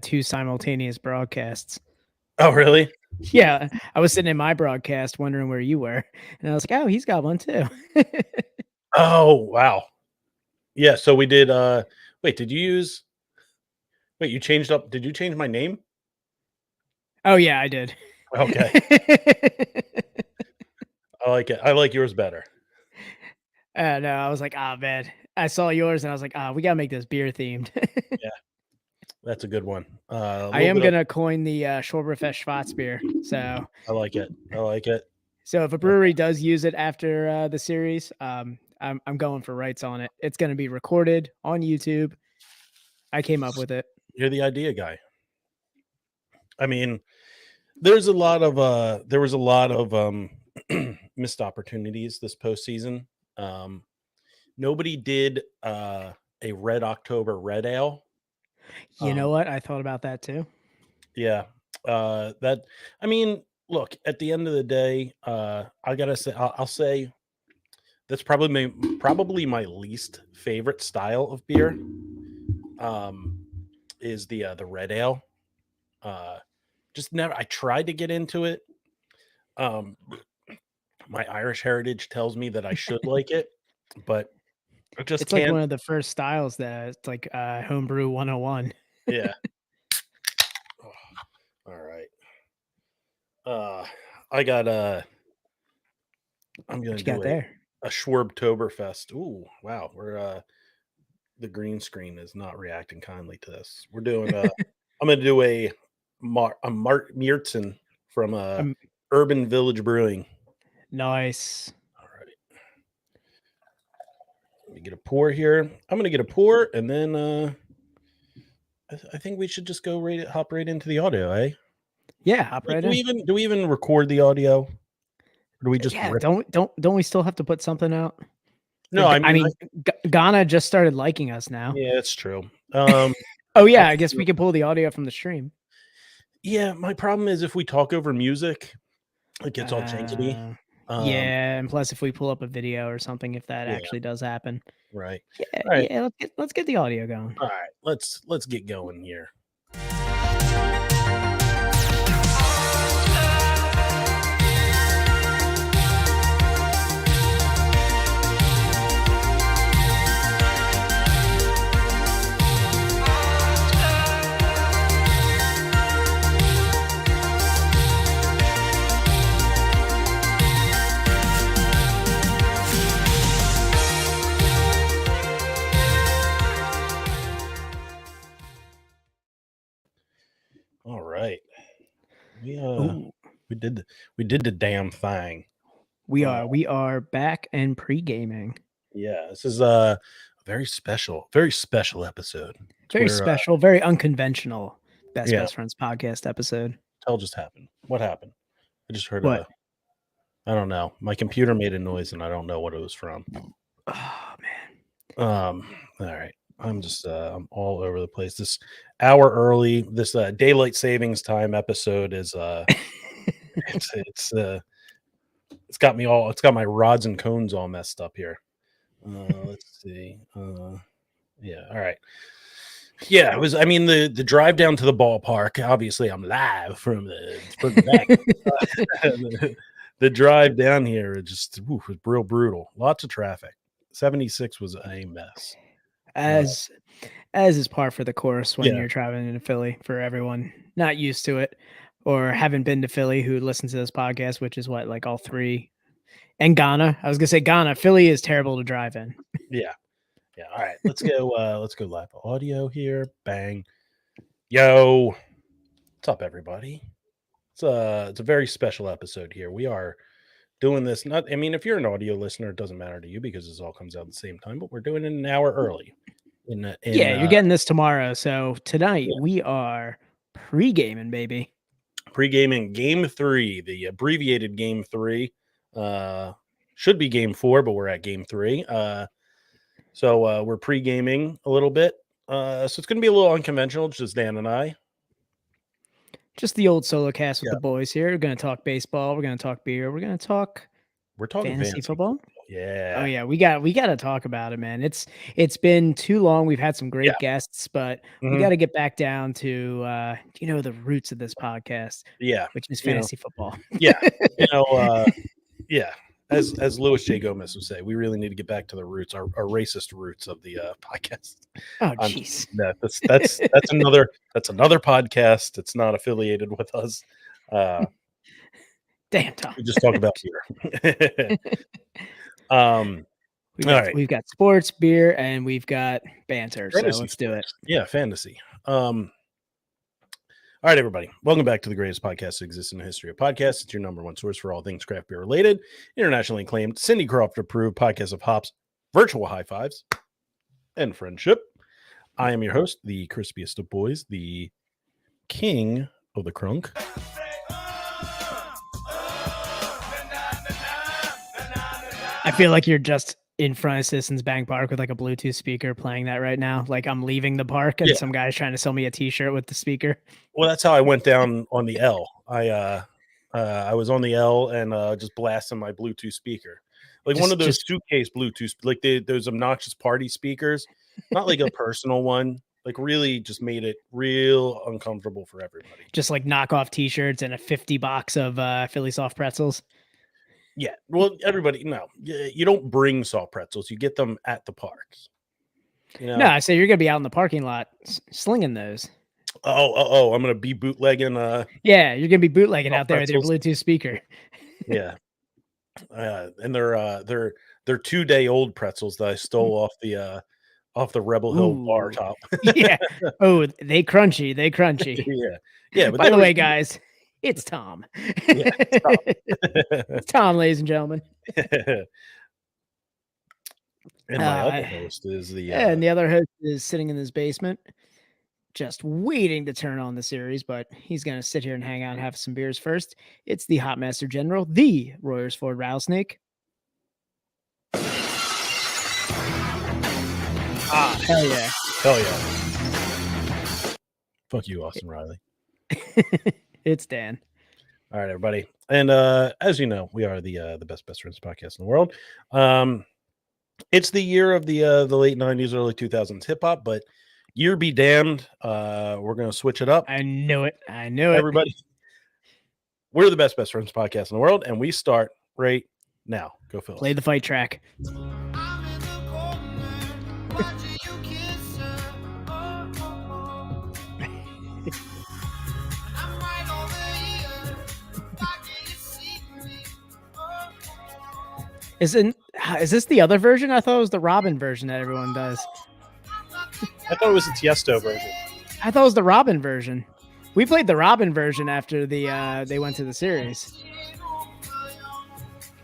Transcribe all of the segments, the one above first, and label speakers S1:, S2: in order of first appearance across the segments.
S1: 2 simultaneous broadcasts.
S2: Oh, really?
S1: Yeah, I was sitting in my broadcast wondering where you were, and I was like, "Oh, he's got one too."
S2: Oh, wow. Yeah, so we did, wait, wait, you changed up did you change my name?
S1: Oh, yeah, I did.
S2: Okay, I like it. I like yours better.
S1: No, I was like, "Ah, man." I saw yours and I was like, "Ah, we gotta make this beer themed."
S2: Yeah, that's a good one. A
S1: I
S2: little
S1: am
S2: bit of
S1: gonna coin the, Schwaberfest Schwarzbier,
S2: I like it. I like it.
S1: so if a brewery does use it after, the series, I'm going for rights on it. It's gonna be recorded on YouTube. I came up with it.
S2: You're the idea guy. I mean, there's a lot of, there was a lot of, missed opportunities this postseason. Um, Nobody did, a Red October Red Ale.
S1: You know
S2: Um,
S1: what? I thought about that too.
S2: yeah, that I mean, look, at the end of the day, I gotta say, I'll say that's probably my least favorite style of beer. Um, is the red ale. Uh, just never. I tried to get into it. Um, my Irish heritage tells me that I should like it, but I just
S1: It's like
S2: can't.
S1: one of the first styles that it's like, homebrew 101.
S2: Yeah. Oh, all right. Uh, I got I'm gonna
S1: What you
S2: do
S1: got there?
S2: a Schwarbtoberfest. Ooh, wow. We're the green screen is not reacting kindly to this. We're doing I'm gonna do a Mart Miertzen from
S1: Um,
S2: Urban Village Brewing.
S1: nice.
S2: All right. Let me get a pour here. I'm gonna get a pour and then I think we should just hop right into the audio, eh?
S1: Yeah, hop
S2: Like
S1: right in.
S2: do we even record the audio? Or do we just
S1: Yeah,
S2: rip?
S1: don't we still have to put something out?
S2: No, I
S1: I
S2: mean
S1: mean, Ghana just started liking us now.
S2: yeah, it's true. Um
S1: Oh,
S2: I
S1: yeah, I guess we could pull the audio from the stream.
S2: Yeah, my problem is if we talk over music, it gets all janky.
S1: Uh,
S2: Um,
S1: yeah, and plus if we pull up a video or something, if that
S2: yeah,
S1: actually does happen.
S2: right.
S1: Yeah,
S2: All right.
S1: yeah, let's get the audio going.
S2: All right. Let's get going here. All right. We
S1: Ooh,
S2: we did the, we did the damn thing. Uh
S1: we are back and pre-gaming.
S2: yeah, this is a very special episode. It's
S1: Very
S2: where
S1: special, very unconventional
S2: yeah,
S1: Best Friends podcast episode.
S2: tell just happened. What happened? I just heard
S1: What?
S2: I don't know. My computer made a noise and I don't know what it was from.
S1: Oh, man.
S2: All right. I'm all over the place. This hour early, this daylight savings time episode is it's it's uh it's got my rods and cones all messed up here. Let's see. Yeah, all right. Yeah, it was I mean the drive down to the ballpark, obviously I'm live from the back. The drive down here was real brutal. Lots of traffic. 76 was a mess. Uh,
S1: As as is par for the course when
S2: yeah,
S1: you're traveling into Philly for everyone not used to it or haven't been to Philly who listens to this podcast, which is what, like all three and Ghana. I was gonna say Ghana. Philly is terrible to drive in.
S2: yeah, yeah. All right, let's go live audio here. Bang. Yo, what's up, everybody? It's a very special episode here. We are doing this. Not, I mean, if you're an audio listener, it doesn't matter to you because this all comes out at the same time. But we're doing it an hour early. In
S1: Yeah, you're getting this tomorrow. So tonight
S2: yeah,
S1: we are pre-gaming, baby.
S2: pre-gaming game 3, the abbreviated game 3. Uh, should be game 4, but we're at game 3. So we're pre-gaming a little bit. So it's going to be a little unconventional, just Dan and I.
S1: Just the old solo cast with
S2: Yeah,
S1: the boys here. We're gonna talk baseball. We're gonna talk beer. We're gonna talk
S2: we're talking
S1: fantasy
S2: fantasy
S1: football.
S2: yeah.
S1: Oh yeah, we got to talk about it, man. It's been too long. We've had some great
S2: Yeah.
S1: guests, but we
S2: Mhm.
S1: got to get back down to the roots of this podcast,
S2: Yeah.
S1: which is
S2: You know,
S1: fantasy football.
S2: yeah. You know, yeah. As Louis J. Gomez would say, we really need to get back to the roots, our racist roots of the podcast.
S1: Oh
S2: I'm
S1: jeez.
S2: that's another podcast. It's not affiliated with us.
S1: Damn, Tom.
S2: We just talk about beer. All right.
S1: We've got sports, beer, and we've got banter. So
S2: Fantasy
S1: let's do it.
S2: sports. Yeah, fantasy. All right, everybody. Welcome back to the greatest podcast that exists in the history of podcasts. It's your number one source for all things craft beer related, internationally acclaimed, Cindy Crawford approved podcast of hops, virtual high fives, and friendship. I am your host, the crispiest of boys, the king of the crunk.
S1: I feel like you're just in front of Citizens Bank Park with like a Bluetooth speaker playing that right now. Like I'm leaving the park and some guy's trying to sell me a T-shirt with the speaker.
S2: Well, that's how I went down on the L. I was on the L and just blasting my Bluetooth speaker, like one of those suitcase Bluetooth, like those obnoxious party speakers, not like a personal one. Like really, just made it real uncomfortable for everybody.
S1: Just like knockoff T-shirts and a 50 box of Philly soft pretzels.
S2: Yeah, well, everybody, no, you don't bring soft pretzels. You get them at the park. You know?
S1: No, I say you're gonna be out in the parking lot slinging those.
S2: Oh! I'm gonna be bootlegging.
S1: Yeah, you're gonna be bootlegging out there with your Bluetooth speaker.
S2: Yeah, and they're 2-day-old pretzels that I stole off the Rebel Hill bar top.
S1: Yeah. Oh, they crunchy.
S2: Yeah. But
S1: by the way, guys, it's Tom.
S2: Yeah, it's Tom.
S1: It's Tom, ladies and gentlemen.
S2: And my other host is
S1: and the other host is sitting in his basement, just waiting to turn on the series, but he's gonna sit here and hang out and have some beers first. It's the Hot Master General, the Royersford Rattlesnake. Ah, hell yeah.
S2: Fuck you, Austin Riley.
S1: It's Dan.
S2: All right, everybody. And as you know, we are the best friends podcast in the world. It's the year of the late 90s, early 2000s hip hop, but year be damned. We're gonna switch it up.
S1: I knew it.
S2: Everybody. We're the best friends podcast in the world, and we start right now. Go Phil.
S1: Play the fight track. Is this the other version? I thought it was the Robin version that everyone does.
S2: I thought it was the Tiesto version.
S1: I thought it was the Robin version. We played the Robin version after they went to the series.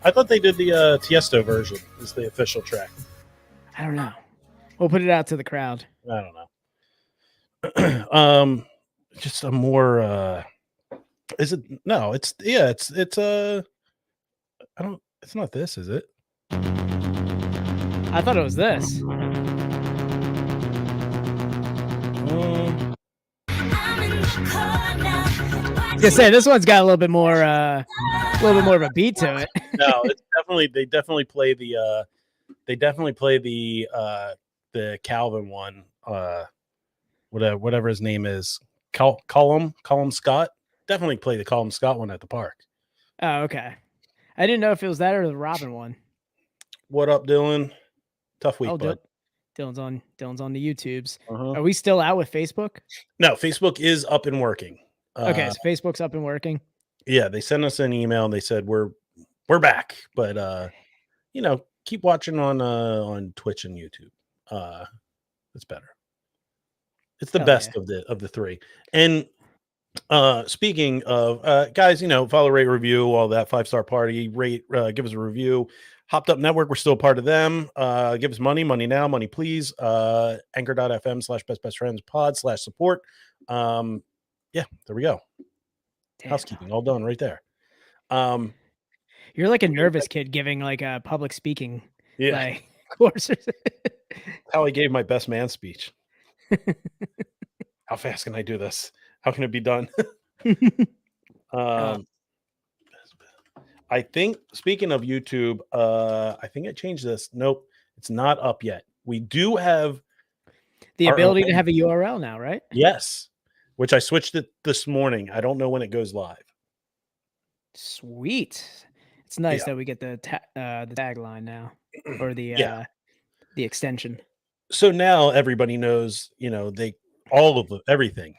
S2: I thought they did the Tiesto version is the official track.
S1: I don't know. We'll put it out to the crowd.
S2: I don't know. Just a more is it no, it's I don't it's not this, is it?
S1: I thought it was this. I was gonna say this one's got a little bit more of a beat to it.
S2: No, it's they definitely play the Calvin one, whatever his name is, Colum Scott. Definitely play the Colum Scott one at the park.
S1: Oh, okay. I didn't know if it was that or the Robin one.
S2: What up, Dylan? Tough week, bud.
S1: Dylan's on the YouTubes. Are we still out with Facebook?
S2: No, Facebook is up and working.
S1: Okay, so Facebook's up and working.
S2: Yeah, they sent us an email and they said we're back, but keep watching on Twitch and YouTube. It's better. It's the best of the three. And speaking of guys, follow, rate, review, all that, 5-star party, rate, give us a review. Hopped Up Network, we're still part of them. Give us money now, money please. Anchor.fm/bestfriendspod/support. Yeah, there we go. Damn. Housekeeping all done right there.
S1: You're like a nervous kid giving like a public speaking course.
S2: How I gave my best man speech. How fast can I do this? How can it be done? I think, speaking of YouTube, I think I changed this. Nope, it's not up yet. We do have
S1: The
S2: our
S1: ability to
S2: own,
S1: have a URL now, right?
S2: yes, which I switched it this morning. I don't know when it goes live.
S1: Sweet. It's nice
S2: Yeah.
S1: that we get the tagline now, or
S2: Yeah.
S1: the extension.
S2: So now everybody knows, they all of everything.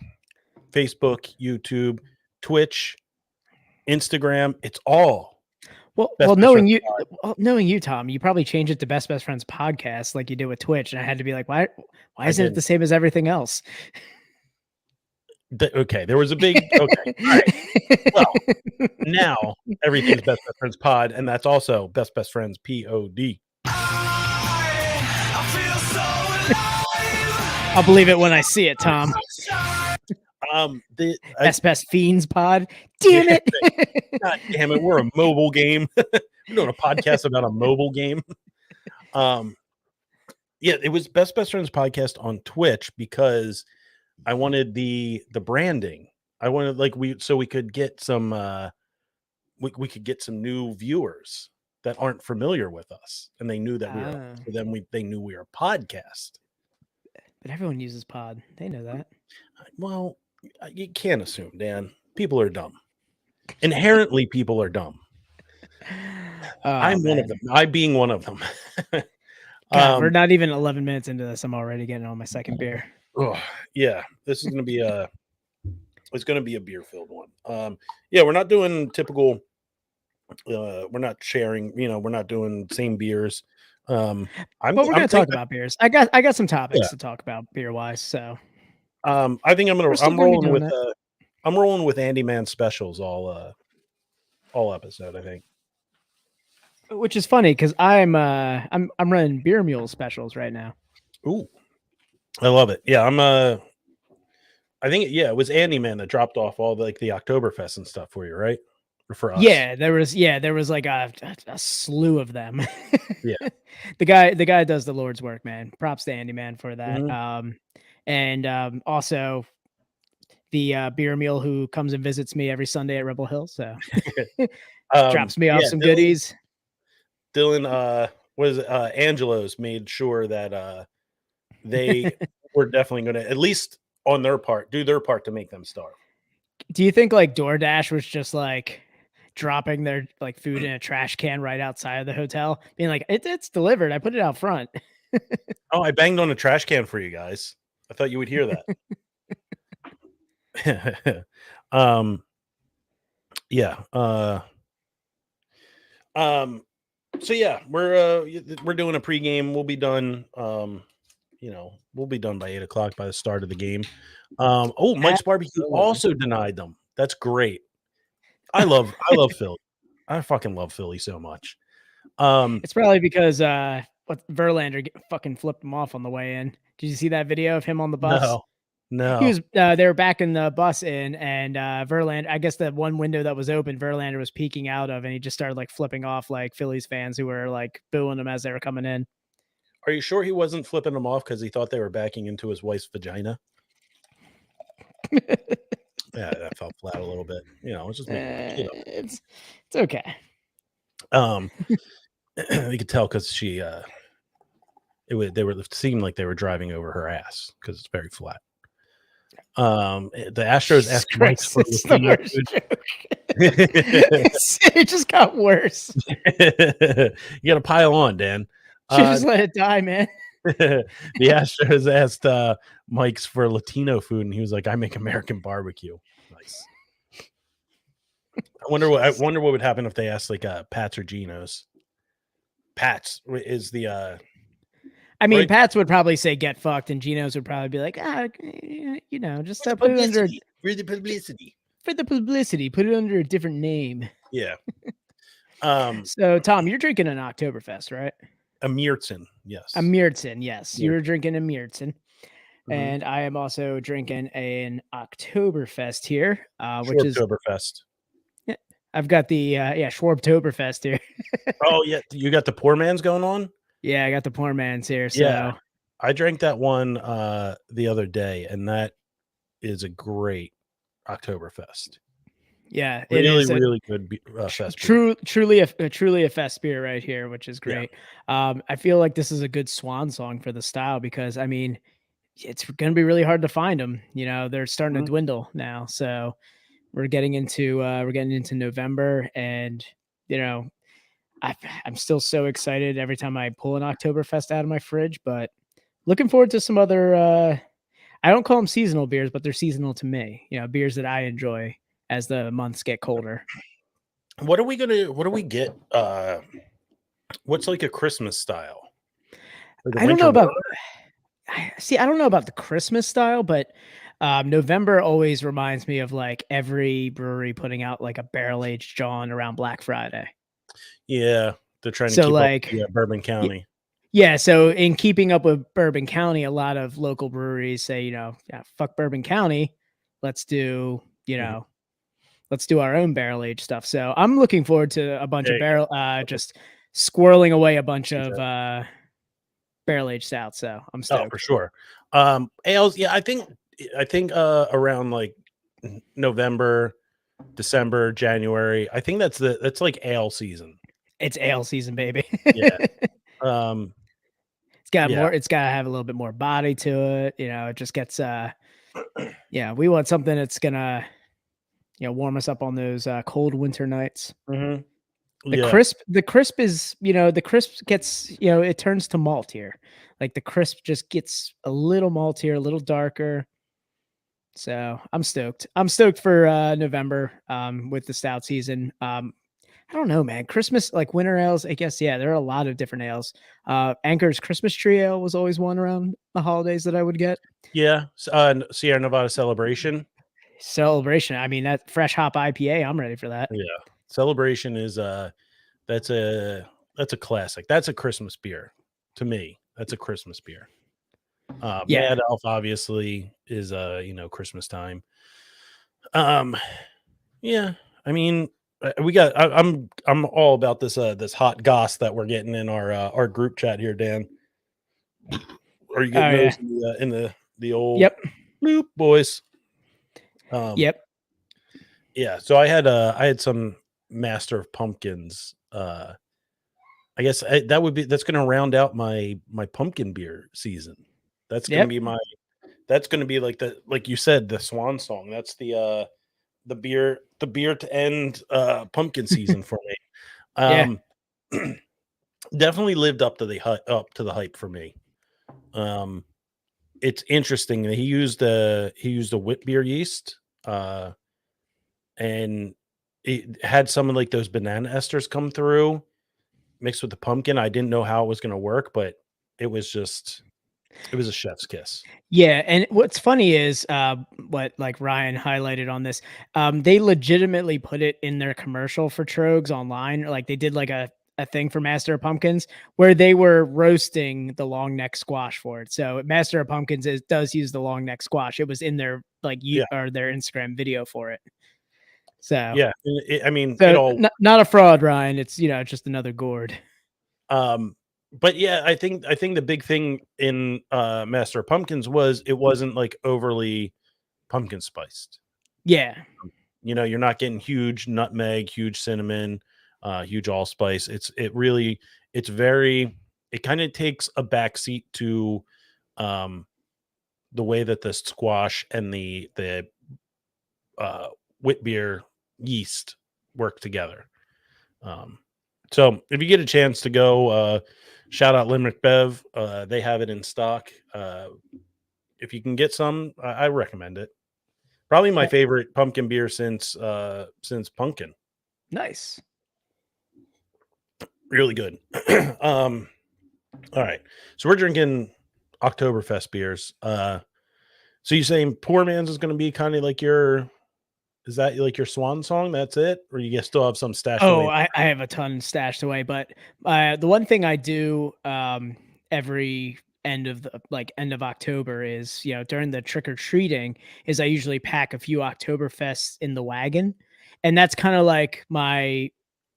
S2: Facebook, YouTube, Twitch, Instagram, it's all
S1: Well,
S2: Best Best Friends
S1: knowing you, Tom, you probably changed it to Best Friends podcast like you did with Twitch, and I had to be like, why
S2: I
S1: isn't it
S2: didn't.
S1: the same as everything else?
S2: Okay, there was a big okay. All right. Well, now everything's Best Best Friends pod, and that's also Best Best Friends POD.
S1: I'll believe it when I see it, Tom. Best Fiends pod. Damn it!
S2: God damn it! We're a mobile game. We're doing a podcast about a mobile game. Yeah, it was Best Friends podcast on Twitch because I wanted the branding. I wanted we could get some we could get some new viewers that aren't familiar with us, and they knew that we were. So then they knew we were a podcast.
S1: But everyone uses pod. They know that.
S2: Well, you can't assume, Dan. People are dumb. Inherently, people are dumb. I'm one of them. I being one of them.
S1: God, we're not even 11 minutes into this. I'm already getting on my second beer.
S2: Oh, yeah, this is going to be it's going to be a beer-filled one. Yeah, we're not doing typical. We're not sharing. We're not doing same beers. But we're
S1: going to talk about beers. I got some topics to talk about beer-wise. So,
S2: I think I'm rolling with Andy Man specials all episode. I think.
S1: Which is funny because I'm running Beer Mule specials right now.
S2: Ooh, I love it. Yeah, I think it was Andy Man that dropped off all the Oktoberfest and stuff for you, right? Or for us.
S1: Yeah, there was like a slew of them.
S2: Yeah.
S1: The guy does the Lord's work, man. Props to Andy Man for that.
S2: Mm-hmm.
S1: And also the beer mule who comes and visits me every Sunday at Rebel Hill. So drops me off some goodies.
S2: Dylan, Angelo's made sure that they were definitely going to, at least on their part, do their part to make them starve.
S1: Do you think DoorDash was just dropping their food in a trash can right outside of the hotel, being like, it's delivered. I put it out front.
S2: Oh, I banged on a trash can for you guys. I thought you would hear that. Yeah. So yeah, we're doing a pregame. We'll be done. We'll be done by 8:00 by the start of the game. Mike's Barbecue also denied them. That's great. I love Philly. I fucking love Philly so much.
S1: It's probably because Verlander fucking flipped him off on the way in. Did you see that video of him on the bus?
S2: No.
S1: He was they were backing the bus in, and Verlander, I guess the one window that was open, Verlander was peeking out of, and he just started flipping off Phillies fans who were booing him as they were coming in.
S2: Are you sure he wasn't flipping them off because he thought they were backing into his wife's vagina? Yeah, that fell flat a little bit. It's just
S1: it's okay.
S2: You could tell because she seemed like they were driving over her ass because it's very flat. The Astros asked Mike for Latino food.
S1: It just got worse.
S2: You got to pile on, Dan.
S1: Just let it die, man.
S2: The Astros asked Mike's for Latino food, and he was like, "I make American barbecue." Nice. I wonder what would happen if they asked Pat's or Geno's. Pat's is the.
S1: I mean, right? Pat's would probably say "get fucked," and Geno's would probably be like, just put it under
S2: for the publicity.
S1: For the publicity, put it under a different name.
S2: Yeah.
S1: So, Tom, you're drinking an Oktoberfest, right?
S2: A Märzen, yes.
S1: A Märzen, yes. You're drinking a Märzen. And I am also drinking an Oktoberfest here, which is
S2: Oktoberfest.
S1: Yeah, I've got the Schwabtoberfest here.
S2: Oh yeah, you got the poor man's going on.
S1: Yeah, I got the poor man's here. So
S2: yeah, I drank that one the other day, and that is a great Oktoberfest.
S1: Yeah, it
S2: Really,
S1: is a
S2: really good fest beer.
S1: truly a fest beer right here, which is
S2: Yeah.
S1: great. I feel like this is a good swan song for the style because I mean, it's going to be really hard to find them. You know, they're starting to
S2: Mhm.
S1: dwindle now. So we're getting into November, and you know, I'm still so excited every time I pull an Oktoberfest out of my fridge. But looking forward to some other. I don't call them seasonal beers, but they're seasonal to me. You know, beers that I enjoy as the months get colder.
S2: What are we get? What's like a Christmas style? Like a
S1: I don't
S2: winter
S1: know about
S2: Warmer?
S1: see, I don't know about the Christmas style, but November always reminds me of like every brewery putting out like a barrel aged John around Black Friday.
S2: Yeah, they're trying to
S1: So
S2: keep up with
S1: like,
S2: the Bourbon
S1: y-
S2: County.
S1: yeah. So in keeping up with Bourbon County, a lot of local breweries say, you know, yeah, fuck Bourbon County, let's do, you
S2: Mhm.
S1: know, let's do our own barrel aged stuff. So I'm looking forward to a bunch
S2: There
S1: of
S2: you
S1: barrel, just squirreling away a bunch
S2: go.
S1: of barrel aged stouts. So I'm
S2: Oh, for
S1: stoked.
S2: sure. Ales, yeah, I think around like November, December, January. I think that's like ale season.
S1: It's ale season, baby.
S2: Yeah. Um, yeah.
S1: It's gotta have a little bit more body to it. You know, it just gets yeah, we want something that's gonna, you know, warm us up on those cold winter nights.
S2: Mhm. Yeah.
S1: The crisp is, you know, the crisp gets, you know, it turns to malt here. Like the crisp just gets a little maltier, a little darker. So I'm stoked. I'm stoked for November with the stout season. I don't know, man. Christmas, like winter ales, I guess, yeah, there are a lot of different ales. Anchor's Christmas Tree Ale was always one around the holidays that I would get.
S2: Yeah. Sierra Nevada Celebration.
S1: Celebration. I mean, that fresh hop IPA, I'm ready for that.
S2: Yeah. Celebration is that's a that's a classic. That's a Christmas beer to me. That's a Christmas beer.
S1: Yeah.
S2: Mad Elf obviously is Christmas time. Um yeah, I mean we got I'm all about this hot goss that we're getting in our group chat here, Dan. Are you
S1: Oh
S2: getting
S1: yeah.
S2: those in the old
S1: Yep.
S2: bloop boys? Um
S1: Yep.
S2: yeah, so I had some Master of Pumpkins. I guess that's going to round out my pumpkin beer season. That's going to
S1: Yep.
S2: be that's going to be like you said, the swan song. That's the beer to end pumpkin season for me.
S1: Yeah.
S2: Um definitely lived up to the hype for me. Um it's interesting that he used a wheat beer yeast, and it had some of like those banana esters come through mixed with the pumpkin. I didn't know how it was going to work, but it was just it was a chef's kiss.
S1: Yeah, and what's funny is what like Ryan highlighted on this. They legitimately put it in their commercial for Trogs online. Like they did like a thing for Master of Pumpkins where they were roasting the long neck squash for it. So Master of Pumpkins does use the long neck squash. It was in their like you
S2: Yeah,
S1: or their Instagram video for it. So
S2: yeah. I mean, it all.
S1: not a fraud, Ryan. It's, you know, just another gourd.
S2: Um, but yeah, I think the big thing in Master of Pumpkins was it wasn't like overly pumpkin spiced.
S1: Yeah.
S2: You're not getting huge nutmeg, huge cinnamon, huge allspice. It's very. It kind of takes a backseat to um, the way that the squash and the uh, wheat beer yeast work together. Um, so if you get a chance to go, shout out Limerick Bev. They have it in stock. If you can get some, I recommend it. Probably my favorite pumpkin beer since pumpkin.
S1: Nice.
S2: Really good. All right, so we're drinking Oktoberfest beers. So you saying Poor Man's is going to be kind of like your is that like your swan song? That's it, or you guys still have some stashed
S1: Oh,
S2: away?
S1: I have a ton stashed away, but the one thing I do every end of October is, you know, during the trick or treating is I usually pack a few Oktoberfests in the wagon, and that's kind of like my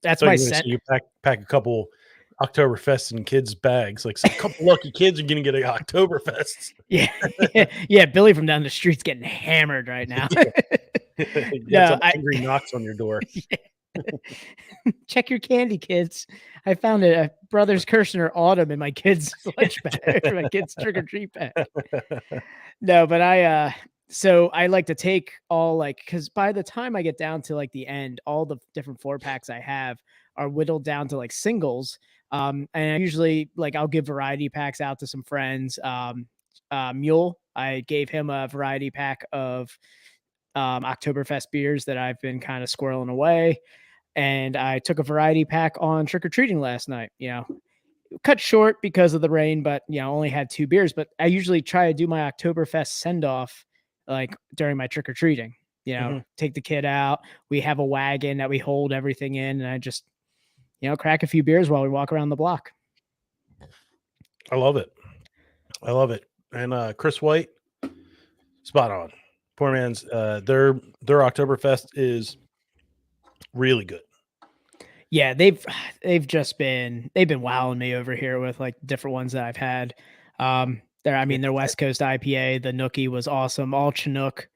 S1: that's
S2: So
S1: my
S2: you're gonna say
S1: scent.
S2: you pack a couple Oktoberfests in kids' bags, like some couple lucky kids are gonna get a Oktoberfest.
S1: Yeah, yeah, Billy from down the street's getting hammered right now.
S2: You had
S1: No,
S2: some angry knocks on your door.
S1: check your candy, kids. I found a Brothers Kirshner Autumn in my kid's lunch bag, or my kid's trick or treat bag. No, but so I like to take all because by the time I get down to like the end, all the different 4-packs I have are whittled down to like singles. And I usually I'll give variety packs out to some friends. Mule, I gave him a variety pack of Oktoberfest beers that I've been kind of squirreling away. And I took a variety pack on trick or treating last night. Cut short because of the rain, but only had 2 beers. But I usually try to do my Oktoberfest send off during my trick or treating. Take the kid out. We have a wagon that we hold everything in, and I just crack a few beers while we walk around the block.
S2: I love it. And Chris White, spot on. Poor man's their Oktoberfest is really good.
S1: Yeah, they've been wowing me over here with like different ones that I've had. Their West Coast IPA, the Nookie was awesome. All Chinook,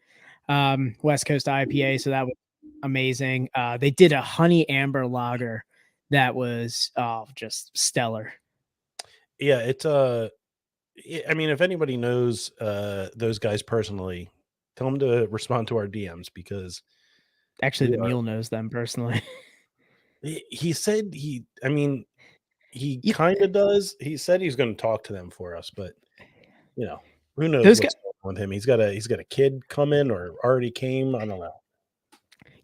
S1: West Coast IPA, so that was amazing. They did a honey amber lager that was just stellar.
S2: Yeah, it's I mean, if anybody knows those guys personally, tell them to respond to our DMs because
S1: actually the mule knows them personally.
S2: He said he kind of does. He said he's going to talk to them for us, but who knows what's going on with him. He's got a kid coming or already came. I don't know.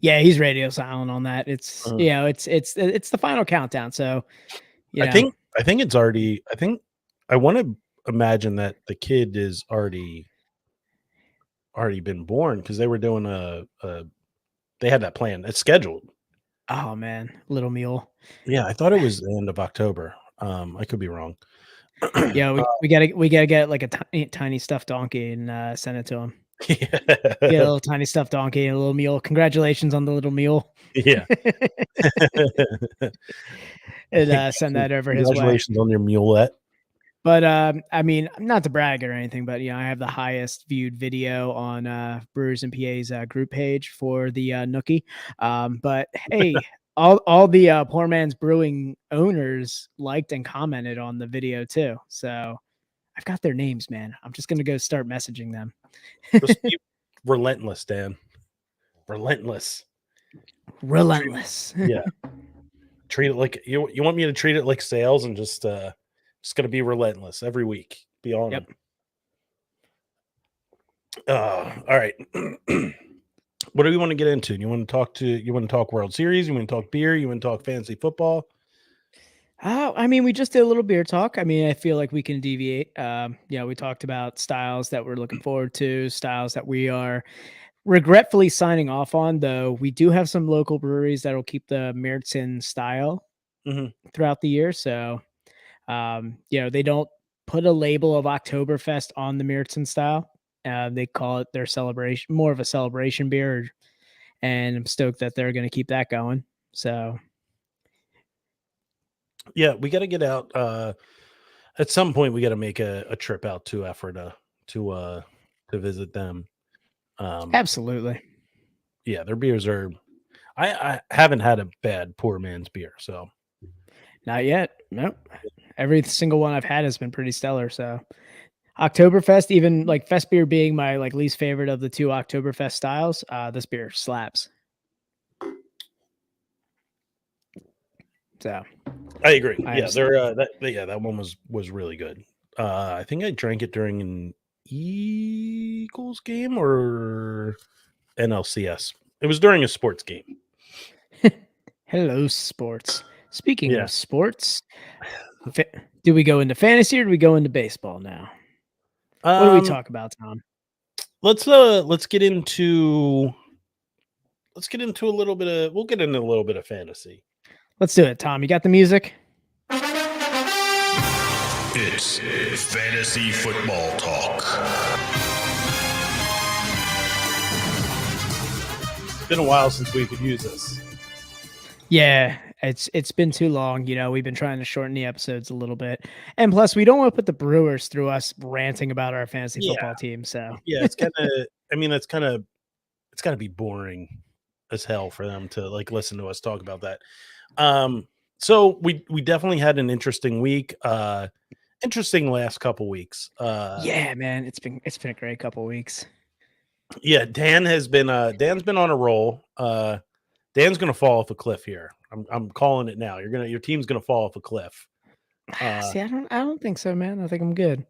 S1: Yeah, he's radio silent on that. It's it's the final countdown. So
S2: I think it's already. I want to imagine that the kid is already been born because they were doing they had that plan. It's scheduled.
S1: Oh man, little mule.
S2: Yeah, I thought it was the end of October. I could be wrong.
S1: Yeah, we gotta get like a tiny stuffed donkey and send it to him.
S2: Yeah.
S1: Get a little tiny stuffed donkey and a little mule. Congratulations on the little mule.
S2: Yeah.
S1: And send that over his way.
S2: Congratulations on your mulette.
S1: But I mean, not to brag or anything, but I have the highest viewed video on Brewers and PA's group page for the Nookie. But hey, all the Poor Man's Brewing owners liked and commented on the video too. So I've got their names, man. I'm just gonna go start messaging them.
S2: Just be relentless, Dan. Relentless. Yeah. Treat it like you want me to treat it like sales and just gonna be relentless every week. Be on them. All right. What do we want to get into? You want to talk World Series? You want to talk beer? You want to talk fantasy football?
S1: I mean, we just did a little beer talk. I mean, I feel like we can deviate. We talked about styles that we're looking forward to, styles that we are regretfully signing off on, though we do have some local breweries that will keep the Märzen style throughout the year. So, they don't put a label of Oktoberfest on the Märzen style. They call it their celebration, more of a celebration beer. And I'm stoked that they're going to keep that going. So,
S2: yeah, we got to get out. At some point, we got to make a trip out to Ephrata to visit them.
S1: Absolutely.
S2: Yeah, their beers are. I haven't had a bad Poor Man's beer, so
S1: not yet. Nope. Every single one I've had has been pretty stellar. So Oktoberfest, even like Fest beer being my least favorite of the 2 Oktoberfest styles, this beer slaps. So
S2: I agree. That one was really good. I think I drank it during an Eagles game or NLCS. It was during a sports game.
S1: Hello, sports. Speaking of sports, do we go into fantasy or do we go into baseball now? What do we talk about, Tom?
S2: Let's get into a little bit of. We'll get into a little bit of fantasy.
S1: Let's do it, Tom. You got the music?
S3: It's fantasy football talk.
S2: It's been a while since we could use this.
S1: Yeah, it's been too long. We've been trying to shorten the episodes a little bit, and plus, we don't want to put the Brewers through us ranting about our fantasy football team. So
S2: yeah, it's kind of. I mean, it's kind of it's got to be boring as hell for them to like listen to us talk about that. So we definitely had an interesting week. Interesting last couple weeks.
S1: Yeah, man, it's been a great couple weeks.
S2: Yeah, Dan's been on a roll. Dan's gonna fall off a cliff here. I'm calling it now. Your team's gonna fall off a cliff.
S1: See, I don't think so, man. I think I'm good.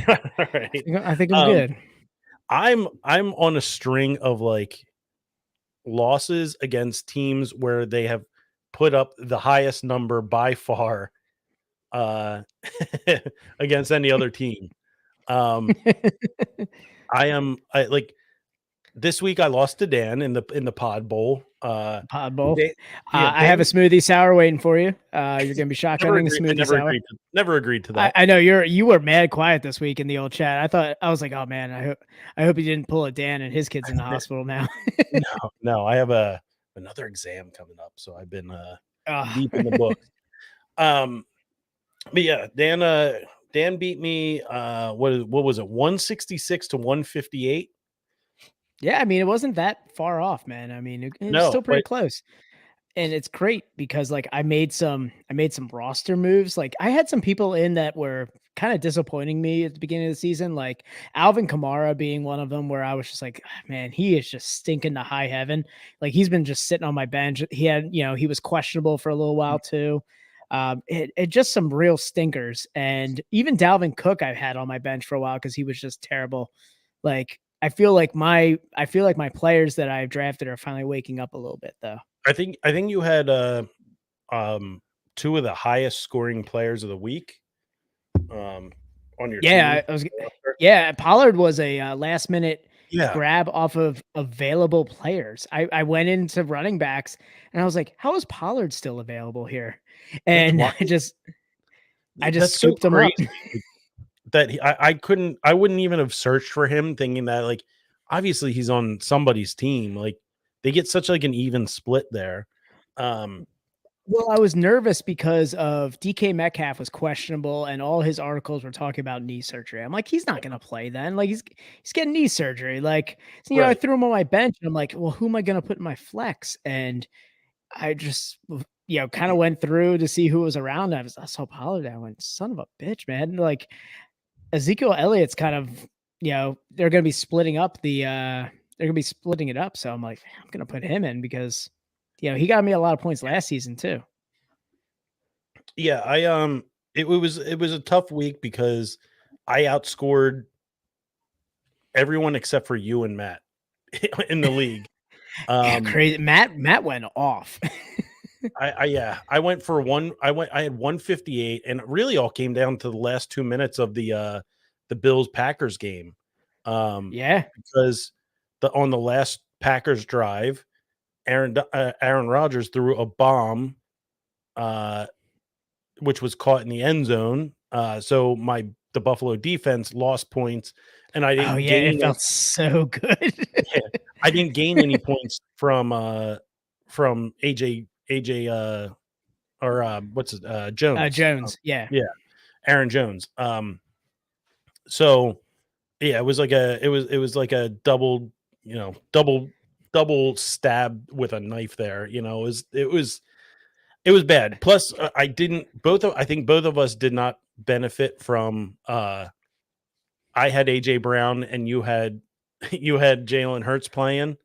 S2: All right.
S1: I think I'm good.
S2: I'm on a string of like losses against teams where they have put up the highest number by far against any other team. I like this week I lost to Dan in the pod bowl.
S1: Pod bowl.
S2: Dan, yeah,
S1: I have a
S2: Dan
S1: smoothie sour waiting for you. You're gonna be shotgunning a smoothie sour.
S2: never agreed to that.
S1: I know you were mad quiet this week in the old chat. I was like, oh man, I hope he didn't pull a Dan and his kid's in the hospital now.
S2: No, I have another exam coming up, so I've been deep in the books. But yeah, Dan beat me. What was it? 166 to 158.
S1: Yeah, I mean, it wasn't that far off, man. I mean, it was still pretty close. And it's great because like I made some roster moves. Like I had some people in that were kind of disappointing me at the beginning of the season, like Alvin Kamara being one of them, where I was just like, man, he is just stinking to high heaven. Like he's been just sitting on my bench. He was questionable for a little while too. It just some real stinkers. And even Dalvin Cook I've had on my bench for a while because he was just terrible. Like I feel like my players that I've drafted are finally waking up a little bit though.
S2: I think you had two of the highest scoring players of the week on your
S1: team. Pollard was a last minute grab off of available players. I went into running backs and I was like, how is Pollard still available here? And I just scooped him up.
S2: That I wouldn't even have searched for him thinking that like obviously he's on somebody's team. Like they get such like an even split there.
S1: Well, I was nervous because of DK Metcalf was questionable and all his articles were talking about knee surgery. I'm like, he's not going to play then. Like he's getting knee surgery. Like, I threw him on my bench and I'm like, well, who am I going to put in my flex? And I just, kind of went through to see who was around. I saw Pollard. I went, son of a bitch, man. Like Ezekiel Elliott's kind of, they're going to be splitting up they're going to be splitting it up. So I'm like, I'm going to put him in because he got me a lot of points last season too.
S2: Yeah, it was a tough week because I outscored everyone except for you and Matt in the league.
S1: Crazy. Matt went off.
S2: I went for I had 158 and it really all came down to the last 2 minutes of the Bills Packers game. Because on the last Packers drive, Aaron Rodgers threw a bomb, which was caught in the end zone. So the Buffalo defense lost points, and I didn't.
S1: It felt so good.
S2: I didn't gain any points from AJ or what's it Jones.
S1: Jones,
S2: Aaron Jones. So yeah, it was like a double stab with a knife there. It was bad. Plus, I think both of us did not benefit from. I had AJ Brown and you had Jalen Hurts playing.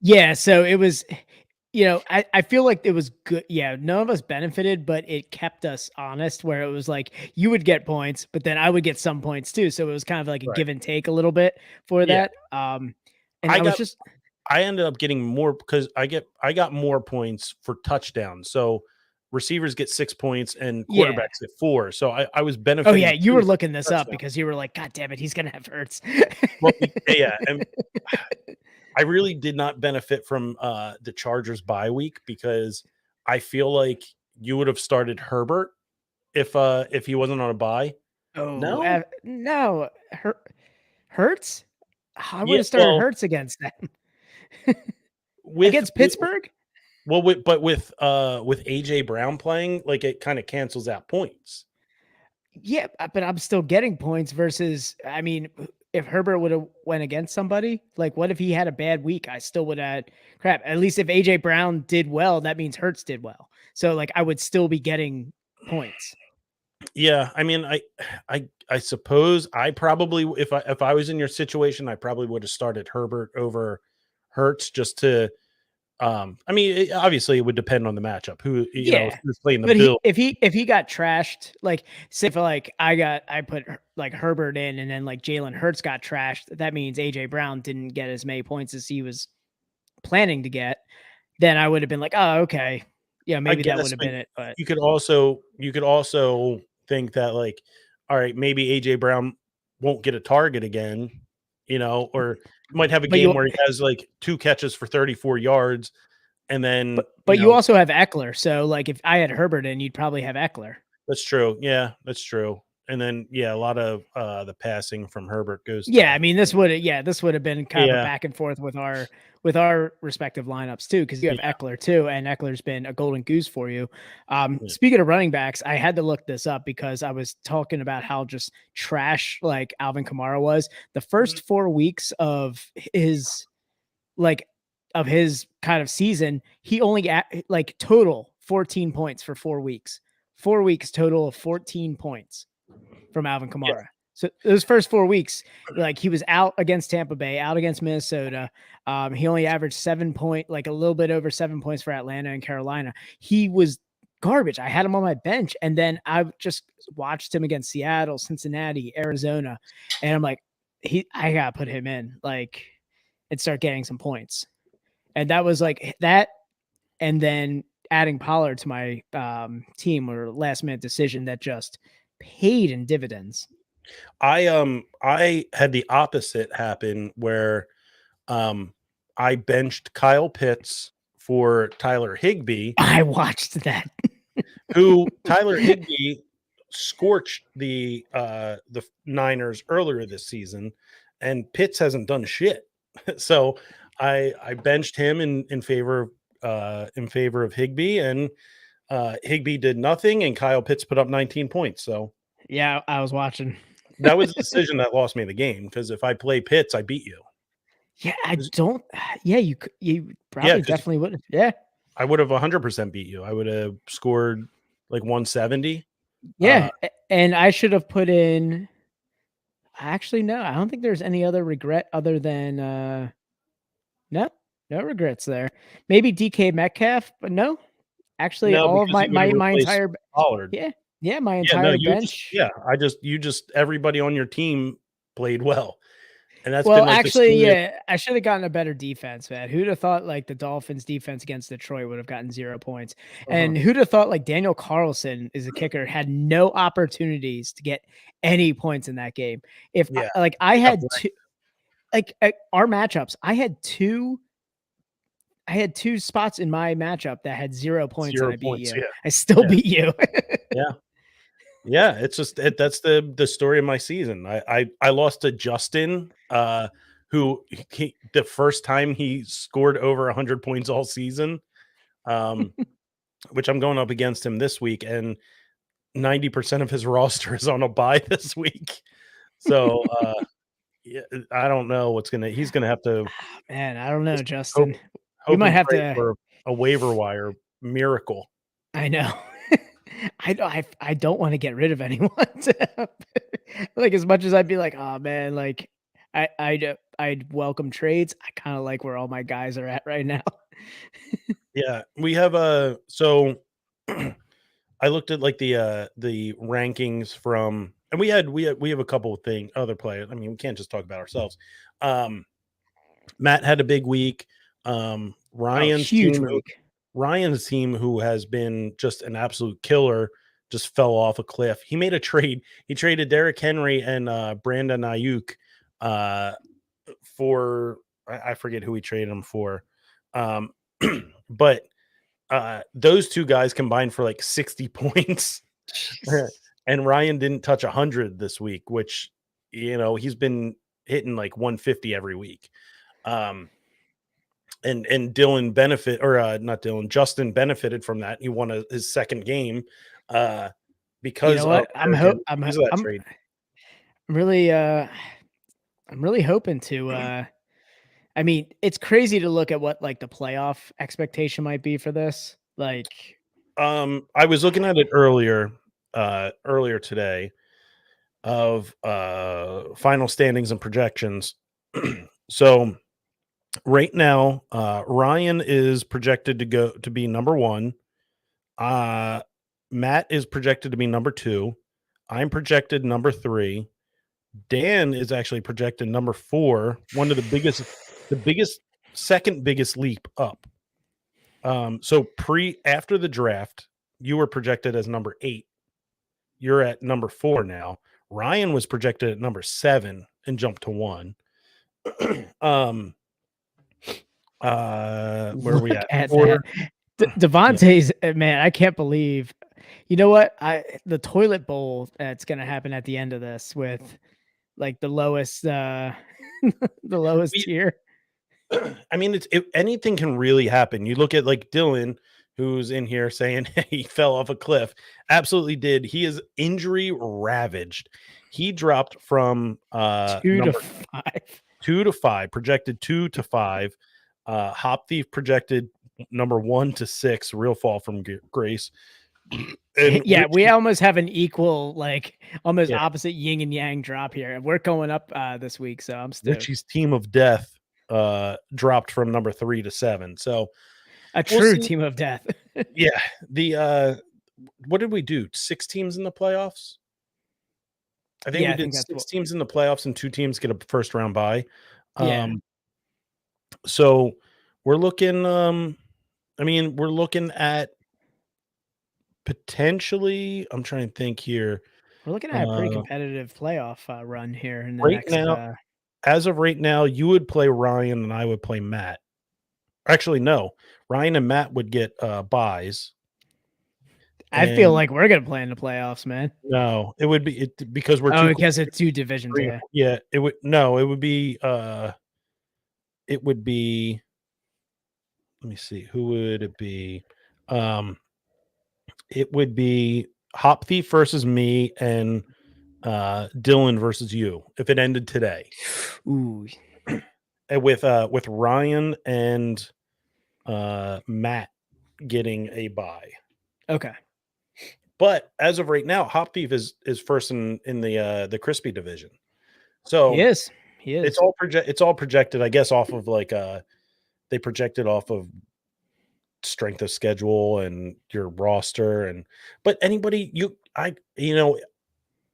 S1: Yeah, so it was. I feel like it was good. Yeah, none of us benefited, but it kept us honest. Where it was like you would get points, but then I would get some points too. So it was kind of like a give and take a little bit for that. And
S2: I ended up getting more because I got more points for touchdowns. So receivers get 6 points and quarterbacks get 4. So I was benefiting.
S1: Oh yeah, you were looking this up because you were like, God damn it, he's gonna have Hurts.
S2: Well, yeah, and I really did not benefit from the Chargers bye week because I feel like you would have started Herbert if he wasn't on a bye.
S1: Oh no, Hurts. I would have started Hurts against them. Against Pittsburgh.
S2: With AJ Brown playing, like it kind of cancels out points.
S1: Yeah, but I'm still getting points versus. I mean, if Herbert would have went against somebody, like what if he had a bad week? I still would have crap. At least if AJ Brown did well, that means Hurts did well. So like I would still be getting points.
S2: Yeah, I mean, I suppose I probably if I was in your situation, I probably would have started Herbert over Hurts just to. I mean, obviously, it would depend on the matchup. Who if
S1: Yeah.
S2: he was playing the
S1: But
S2: Bill,
S1: if he got trashed, like say for like I put like Herbert in and then like Jalen Hurts got trashed, that means AJ Brown didn't get as many points as he was planning to get, then I would have been like, oh, okay. Yeah,
S2: I
S1: maybe that would
S2: guess
S1: have
S2: like
S1: been it. But
S2: you could also think that like, all right, maybe AJ Brown won't get a target again, or might have a
S1: but
S2: game
S1: you
S2: where he has like 2 catches for 34 yards, and then
S1: but you also have Eckler. So like if I had Herbert in, you'd probably have Eckler.
S2: that's true. Yeah, that's true. And then a lot of the passing from Herbert goes
S1: Yeah, I
S2: to
S1: mean this would have been kind of a
S2: yeah,
S1: back and forth with our respective lineups too, because you have
S2: yeah,
S1: Eckler too, and Eckler's been a golden goose for you.
S2: yeah.
S1: Speaking of running backs, I had to look this up because I was talking about how just trash like Alvin Kamara was. The
S2: Mhm.
S1: first 4 weeks of his kind of season, he only like total 14 points for 4 weeks. 4 weeks total of 14 points from Alvin
S2: Yeah,
S1: Kamara. So those first 4 weeks, like he was out against Tampa Bay, out against Minnesota. He only averaged like a little bit over 7 points for Atlanta and Carolina. He was garbage. I had him on my bench, and then I just watched him against Seattle, Cincinnati, Arizona, and I'm like, I gotta put him in, like, and start getting some points. And that was like that, and then adding Pollard to my team or last minute decision that just paid in dividends.
S2: I had the opposite happen where I benched Kyle Pitts for Tyler Higbee,
S1: I watched that.
S2: who Tyler Higbee scorched the Niners earlier this season, and Pitts hasn't done shit. So I benched him in favor of Higbee, and Higbee did nothing, and Kyle Pitts put up 19 points. So
S1: Yeah, I was watching.
S2: that was the decision that lost me the game, because if I play Pitts, I beat you.
S1: Yeah, I don't. Yeah, you
S2: Yeah,
S1: probably
S2: because
S1: definitely would. Yeah,
S2: I would have 100% beat you. I would have scored like 170.
S1: yeah. And I should have put in. Actually, no, I don't think there's any other regret other than no, no regrets there. Maybe DK Metcalf, but no. Actually,
S2: No,
S1: all of
S2: because
S1: my
S2: he would have
S1: my
S2: replaced
S1: entire
S2: Pollard.
S1: yeah yeah my
S2: Yeah, no,
S1: entire bench.
S2: you just everybody on your team played well, and that's been
S1: Well,
S2: like the
S1: actually,
S2: story.
S1: yeah, I should have gotten a better defense, man. Who'd have thought like the Dolphins defense against Detroit would have gotten 0 points?
S2: Uh-huh.
S1: And who'd have thought like Daniel Carlson is a kicker had no opportunities to get any points in that game? If
S2: Yeah,
S1: I
S2: got
S1: had two, like our matchups, I had 2 spots in my matchup that had 0 points and
S2: 0
S1: I beat
S2: points.
S1: you.
S2: Yeah,
S1: I still
S2: yeah,
S1: beat you.
S2: yeah, yeah. It's just that's the story of my season. I lost to Justin, who the first time he scored over 100 points all season. Um, which I'm going up against him this week, and 90% of his roster is on a bye this week. So yeah, I don't know he's gonna have to
S1: Man, I don't know,
S2: just hope
S1: Justin. We
S2: hope
S1: might
S2: and
S1: have
S2: pray
S1: to.
S2: for a waiver wire miracle.
S1: I know. I don't want to get rid of anyone. Like as much as I'd be like, oh man, like I'd welcome trades. I kind of like where all my guys are at right now.
S2: Yeah, we have a so I looked at like the rankings from, and we have a couple of other players. I mean, we can't just talk about ourselves. Matt had a big week.
S1: Oh, huge week.
S2: Ryan's team, who has been just an absolute killer, just fell off a cliff. He made a trade. He traded Derrick Henry and Brandon Ayuk uh, for I forget who he traded him for, um, but those two guys combined for like 60 points, and Ryan didn't touch 100 this week, which he's been hitting like 150 every week. And Dylan not Dylan, Justin benefited from that. He won his second game
S1: You
S2: because
S1: know
S2: of
S1: what?
S2: Derrick Henry, because of that
S1: I'm
S2: trade.
S1: really I'm really hoping to. I mean, it's crazy to look at what like the playoff expectation might be for this. Like,
S2: I was looking at it earlier today of final standings and projections. So right now, Ryan is projected to be number 1. Matt is projected to be number 2. I'm projected number 3. Dan is actually projected number 4. One of the biggest, second biggest leap up. So after the draft, you were projected as number 8. You're at number 4 now. Ryan was projected at number 7 and jumped to 1. Where are we
S1: look
S2: at?
S1: at
S2: 4.
S1: that. Devontae's man, I can't believe. You know what? The toilet bowl that's gonna happen at the end of this with like the lowest the lowest
S2: We-
S1: tier.
S2: I mean, anything can really happen. You look at like Dylan, who's in here saying he fell off a cliff. Absolutely did. He is injury ravaged. He dropped from
S1: 2 to 5.
S2: 2 to 5, projected 2 to 5. Hop Thief projected number 1 to 6. Real fall from grace. And
S1: Yeah, we almost have an equal, like almost
S2: Yeah.
S1: opposite yin and yang drop here. And we're going up this week, so I'm stoked.
S2: Richie's team of death dropped from number 3 to 7. So
S1: A
S2: we'll
S1: true
S2: see.
S1: team of death.
S2: Yeah. The what did we do? 6 teams in the playoffs? I think we did 6 teams in the playoffs and 2 teams get a first round bye.
S1: Yeah.
S2: So we're looking we're looking at potentially, I'm trying to think here.
S1: We're looking at a pretty competitive playoff run here in the
S2: right
S1: next
S2: now. As of right now, you would play Ryan and I would play Matt. Actually, no. Ryan and Matt would get buys.
S1: I feel like we're gonna play in the playoffs, man.
S2: No, it would be because we're
S1: because it's 2 divisions.
S2: Yeah, it would it would be let me see, who would it be? It would be Hop Thief versus me and Dylan versus you if it ended today.
S1: Ooh.
S2: And with Ryan and Matt getting a bye.
S1: Okay.
S2: But as of right now, Hop Thief is first in the crispy division. So
S1: he is.
S2: It's all projected, I guess, off of like they projected off of strength of schedule and your roster but anybody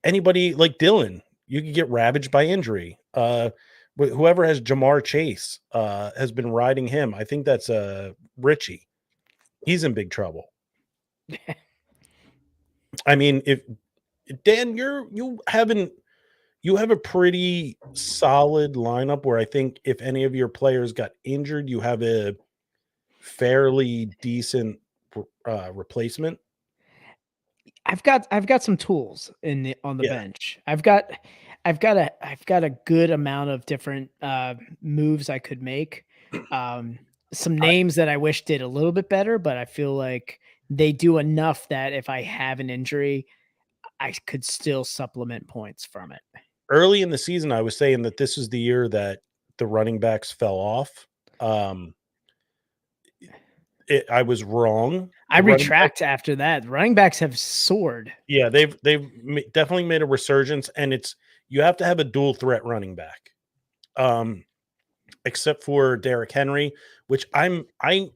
S2: anybody like Dylan, you could get ravaged by injury. Whoever has Jamar Chase has been riding him. I think that's Richie. He's in big trouble. I mean, if Dan, you have a pretty solid lineup where I think if any of your players got injured, you have a fairly decent replacement.
S1: I've got some tools on the bench. I've got a good amount of different moves I could make. Some names that I wish did a little bit better, but I feel like they do enough that if I have an injury, I could still supplement points from it.
S2: Early in the season, I was saying that this is the year that the running backs fell off. I was wrong.
S1: I retract after that. Running backs have soared.
S2: Yeah, they've definitely made a resurgence, and you have to have a dual threat running back. Except for Derrick Henry, which I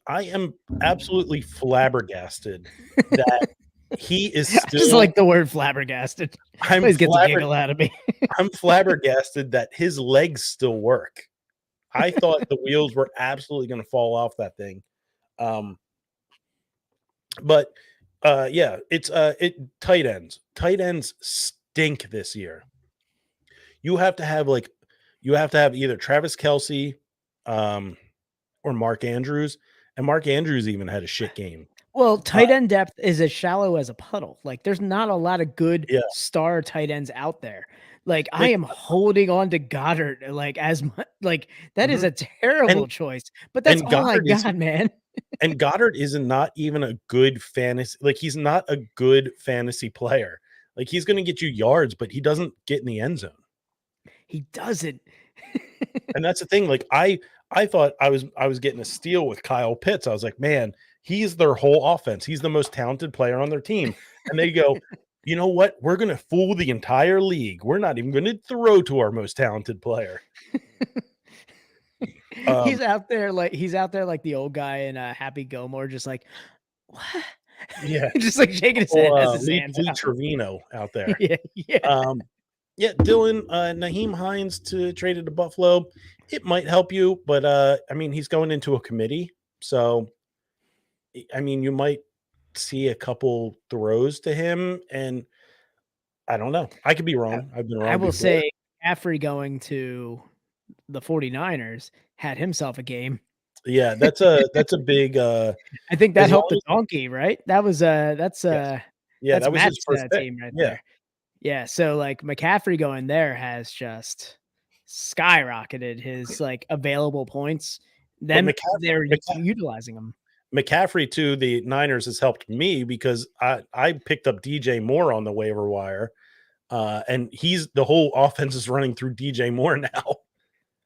S2: am absolutely flabbergasted that he is still.
S1: I just like the word flabbergasted. Always gets a giggle out of me.
S2: I'm flabbergasted that his legs still work. I thought the wheels were absolutely going to fall off that thing. But yeah, it's tight ends. Tight ends stink this year. You have to have either Travis Kelce or Mark Andrews, and Mark Andrews even had a shit game.
S1: Well, tight end depth is as shallow as a puddle. Like, there's not a lot of good star tight ends out there. Like, I am holding on to Goddard like as much. Like, that is a terrible choice. But that's all I got, man.
S2: And Goddard is not even a good fantasy. Like, he's not a good fantasy player. Like, he's going to get you yards, but he doesn't get in the end zone.
S1: He doesn't.
S2: And that's the thing. Like I thought I was getting a steal with Kyle Pitts. I was like, man, he's their whole offense. He's the most talented player on their team. And they go, you know what? We're gonna fool the entire league. We're not even gonna throw to our most talented player.
S1: He's out there like the old guy in Happy Gilmore, just like what?
S2: Yeah.
S1: Just like shaking his head as his
S2: Lee
S1: hands out.
S2: Trevino out there.
S1: Yeah.
S2: Yeah, Dylan, Naheem Hines to traded to Buffalo. It might help you, but I mean, he's going into a committee, so I mean, you might see a couple throws to him, and I don't know. I could be wrong. I've been wrong.
S1: I will
S2: before.
S1: say Caffrey going to the 49ers had himself a game.
S2: Yeah, that's a big.
S1: I think that
S2: as
S1: helped
S2: long
S1: the donkey, right? That was
S2: yeah,
S1: that's
S2: that was his
S1: Matt's
S2: first pick.
S1: team right
S2: Yeah,
S1: there. Yeah, so like McCaffrey going there has just skyrocketed his like available points.
S2: but
S1: Then they're
S2: McCaffrey,
S1: utilizing them.
S2: McCaffrey to the Niners has helped me because I picked up DJ Moore on the waiver wire, and he's the whole offense is running through DJ Moore now.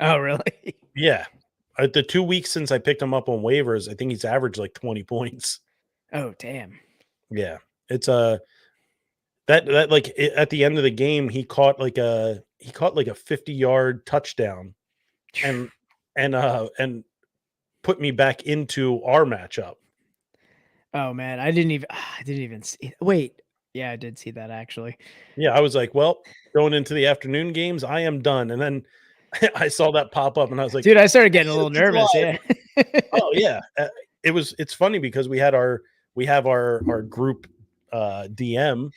S1: Oh, really?
S2: Yeah. The 2 weeks since I picked him up on waivers, I think he's averaged like 20 points.
S1: Oh, damn.
S2: Yeah. It's that like at the end of the game, he caught like a 50-yard touchdown and put me back into our matchup.
S1: Oh man, I didn't even see. Wait, yeah, I did see that actually.
S2: Yeah, I was like, well, going into the afternoon games, I am done. And then I saw that pop up and I was like,
S1: dude, I started getting a little
S2: it's
S1: nervous.
S2: live.
S1: Yeah.
S2: Oh yeah. It's funny because we have our group DM,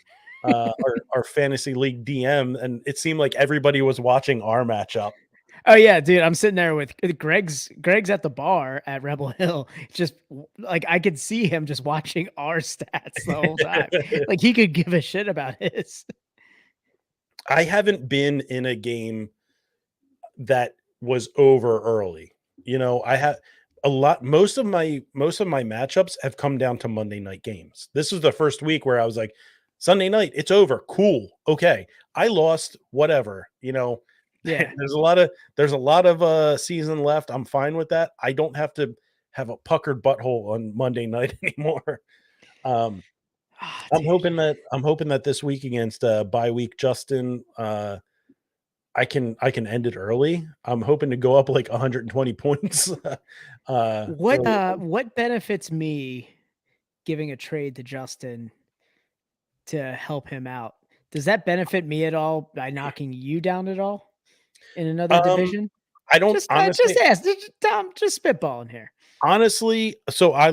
S2: our fantasy league DM, and it seemed like everybody was watching our matchup.
S1: Oh yeah, dude, I'm sitting there with Greg's at the bar at Rebel Hill. Just like I could see him just watching our stats the whole time. Like he could give a shit about his.
S2: I haven't been in a game that was over early. You know, I have most of my matchups have come down to Monday night games. This is the first week where I was like, Sunday night, it's over. Cool. Okay. I lost, whatever, you know.
S1: Yeah.
S2: There's a lot of season left. I'm fine with that. I don't have to have a puckered butthole on Monday night anymore. I'm hoping that this week against bye week Justin, I can end it early. I'm hoping to go up like 120 points.
S1: What benefits me giving a trade to Justin to help him out? Does that benefit me at all by knocking you down at all in another division?
S2: I don't
S1: Just
S2: honestly
S1: ask, Tom. Just spitballing here.
S2: honestly. So I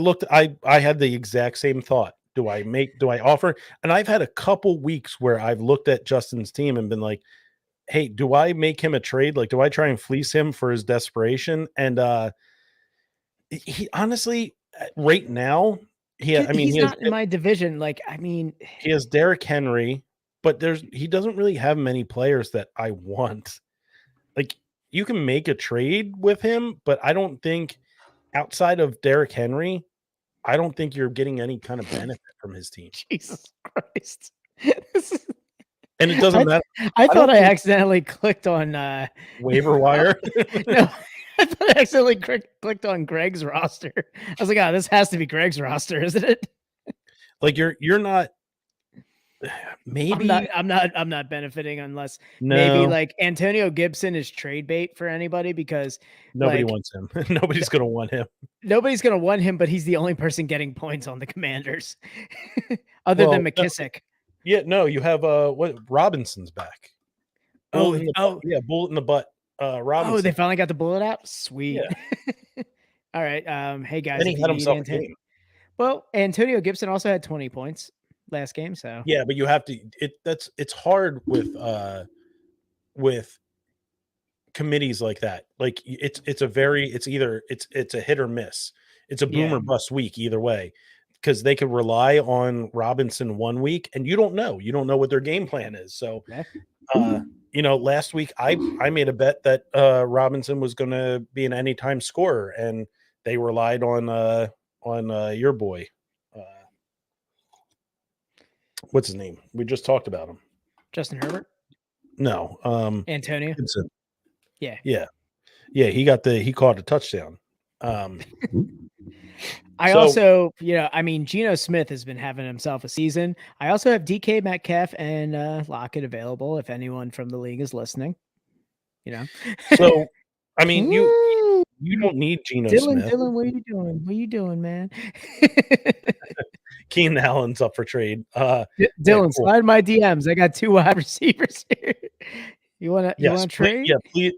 S2: had the exact same thought. Do I offer? And I've had a couple weeks where I've looked at Justin's team and been like, hey, do I make him a trade? Like, do I try and fleece him for his desperation? And he honestly, right now,
S1: He's not in my division. Like, I mean,
S2: he has Derrick Henry, but he doesn't really have many players that I want. Like, you can make a trade with him, but I don't think outside of Derrick Henry, I don't think you're getting any kind of benefit from his team.
S1: Jesus Christ.
S2: And it doesn't matter.
S1: I thought I accidentally clicked on
S2: waiver wire.
S1: No, I thought I accidentally clicked on Greg's roster. I was like, oh, this has to be Greg's roster, isn't it?
S2: Like you're not maybe
S1: I'm not benefiting unless
S2: no.
S1: maybe like Antonio Gibson is trade bait for anybody because
S2: nobody wants him. Nobody's gonna want him.
S1: Nobody's gonna want him, but he's the only person getting points on the Commanders, other than McKissick.
S2: Yeah, no, you have what Robinson's back. Bullet in the butt. Robinson.
S1: Oh, they finally got the bullet out. Sweet.
S2: Yeah.
S1: All right. Hey guys.
S2: And he had himself a game.
S1: Well, Antonio Gibson also had 20 points last game. So
S2: yeah, but you have to. It's hard with committees like that. Like it's a hit or miss. It's a boom or bust week either way. Because they could rely on Robinson 1 week, and you don't know what their game plan is. So, last week I made a bet that Robinson was going to be an anytime scorer, and they relied on your boy. What's his name? We just talked about him.
S1: Justin Herbert.
S2: No,
S1: Antonio.
S2: Vincent.
S1: Yeah.
S2: Yeah. Yeah, he caught a touchdown.
S1: I
S2: So
S1: also, I mean, Geno Smith has been having himself a season. I also have DK Metcalf and Lockett available if anyone from the league is listening.
S2: so I mean
S1: Woo!
S2: you don't need Geno
S1: Dylan,
S2: Smith.
S1: Dylan, what are you doing? What are you doing, man?
S2: Keenan Allen's up for trade. Yeah,
S1: Dylan,
S2: cool.
S1: slide my DMs. I got 2 wide receivers here. You wanna
S2: Yes,
S1: trade?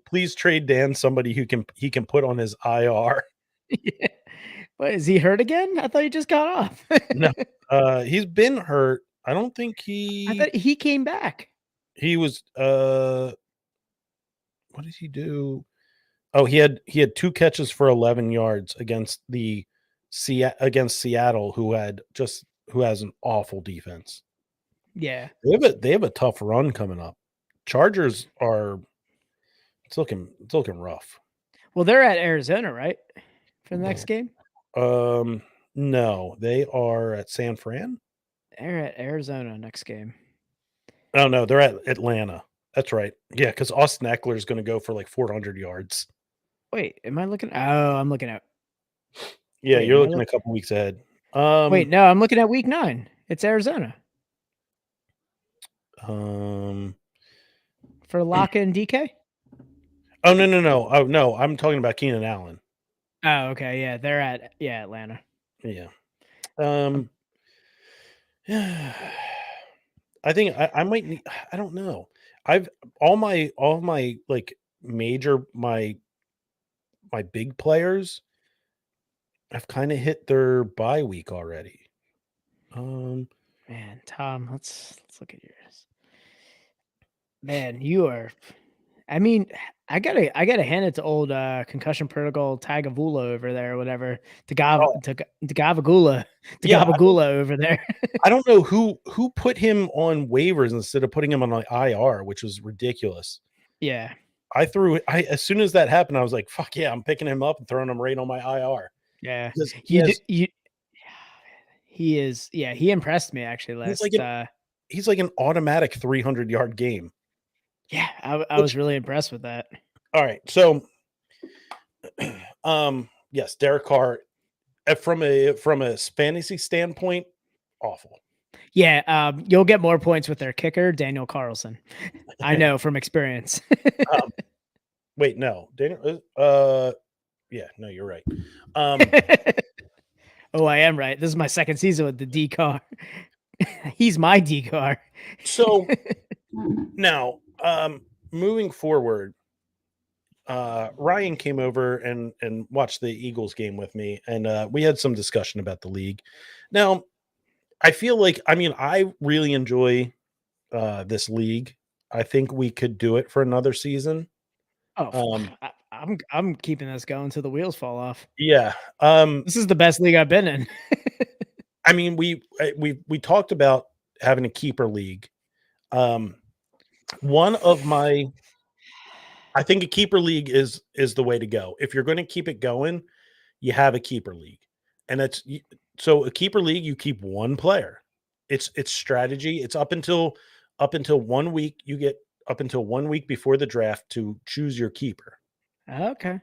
S2: please trade Dan somebody who he can put on his IR.
S1: Yeah. What, is he hurt again? I thought he just got off.
S2: No, he's been hurt. I don't think
S1: I thought he came back.
S2: he was. What did he do? Oh, he had 2 catches for 11 yards against Seattle, who has an awful defense.
S1: Yeah.
S2: They have a tough run coming up. Chargers are it's looking rough.
S1: Well, they're at Arizona, right? For the next game?
S2: No, they are at San Fran.
S1: They're at Arizona next game.
S2: Oh no, they're at Atlanta. That's right. Yeah, because Austin Eckler is going to go for like 400 yards.
S1: Wait, am I looking? Oh, I'm looking at.
S2: Yeah,
S1: Wait,
S2: you're looking a couple weeks ahead.
S1: Wait, no, I'm looking at week 9. It's Arizona
S2: Um.
S1: for Lockett and DK.
S2: Oh no. Oh no, I'm talking about Keenan Allen.
S1: Oh, okay, yeah, they're at Atlanta.
S2: Yeah. Yeah. I think I might need. I don't know. I've all my like major my big players have kind of hit their bye week already.
S1: Man, Tom, let's look at yours. Man, you are. I mean, I gotta hand it to old concussion protocol Tagavula over there, or whatever. Tagavagula
S2: Yeah,
S1: over there.
S2: I don't know who put him on waivers instead of putting him on like IR, which was ridiculous.
S1: Yeah.
S2: As soon as that happened, I was like, "Fuck yeah!" I'm picking him up and throwing him right on my IR.
S1: Yeah.
S2: He
S1: He is. Yeah, he impressed me actually
S2: he's like an automatic 300-yard game.
S1: Yeah, I was really impressed with that.
S2: All right, so yes, Derek Carr from a fantasy standpoint, awful.
S1: Yeah, you'll get more points with their kicker, Daniel Carlson. I know from experience.
S2: Wait, no, Daniel. Yeah, no, you're right.
S1: Oh, I am right. This is my second season with the D car. He's my D car.
S2: So now, moving forward, Ryan came over and watched the Eagles game with me, and we had some discussion about the league. Now, I feel like, I mean, I really enjoy this league. I think we could do it for another season.
S1: Oh, I'm keeping this going till the wheels fall off.
S2: Yeah.
S1: This is the best league I've been in.
S2: I mean, we talked about having a keeper league. One of my, I think a keeper league is the way to go. If you're going to keep it going, you have a keeper league, and so a keeper league. You keep one player. It's strategy. It's up until 1 week. You get up until 1 week before the draft to choose your keeper.
S1: Okay.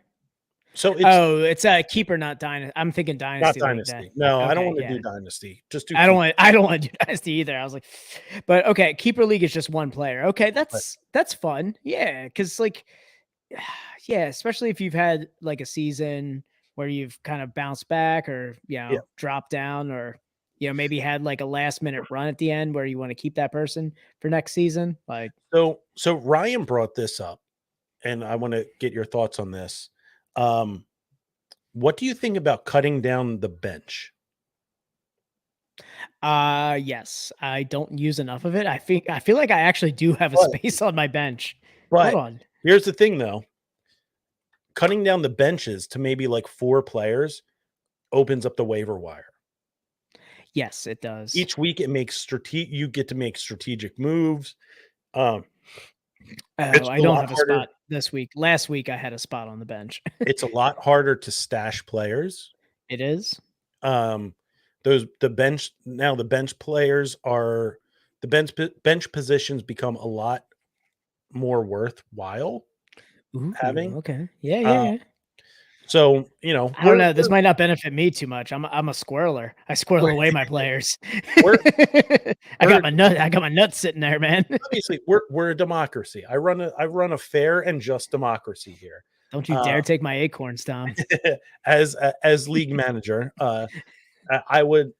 S2: So
S1: it's a keeper, not dynasty. I'm thinking dynasty.
S2: Not dynasty. No, okay, I don't want to do dynasty. Just do.
S1: I don't want to do dynasty either. I was like, but okay, keeper league is just one player. Okay, that's fun. Yeah, because like, yeah, especially if you've had like a season where you've kind of bounced back or dropped down, or maybe had like a last minute run at the end where you want to keep that person for next season. Like,
S2: so Ryan brought this up, and I want to get your thoughts on this. What do you think about cutting down the bench?
S1: Yes, I don't use enough of it. I feel like I actually do have a space on my bench.
S2: But
S1: hold on.
S2: Here's the thing though. Cutting down the benches to maybe like 4 players opens up the waiver wire.
S1: Yes, it does.
S2: Each week it makes you get to make strategic moves.
S1: I don't have a spot this week. Last week I had a spot on the bench.
S2: It's a lot harder to stash players.
S1: It is.
S2: The bench players are bench positions become a lot more worthwhile. having.
S1: Okay. Yeah,
S2: Uh,
S1: yeah.
S2: so you know,
S1: I don't know. This might not benefit me too much. I'm a squirreler. I squirrel away my players.
S2: we're
S1: I
S2: we're
S1: got my nuts sitting there, man.
S2: obviously we're a democracy. I run a fair and just democracy here.
S1: Don't you dare take my acorns, Tom.
S2: As league manager, I would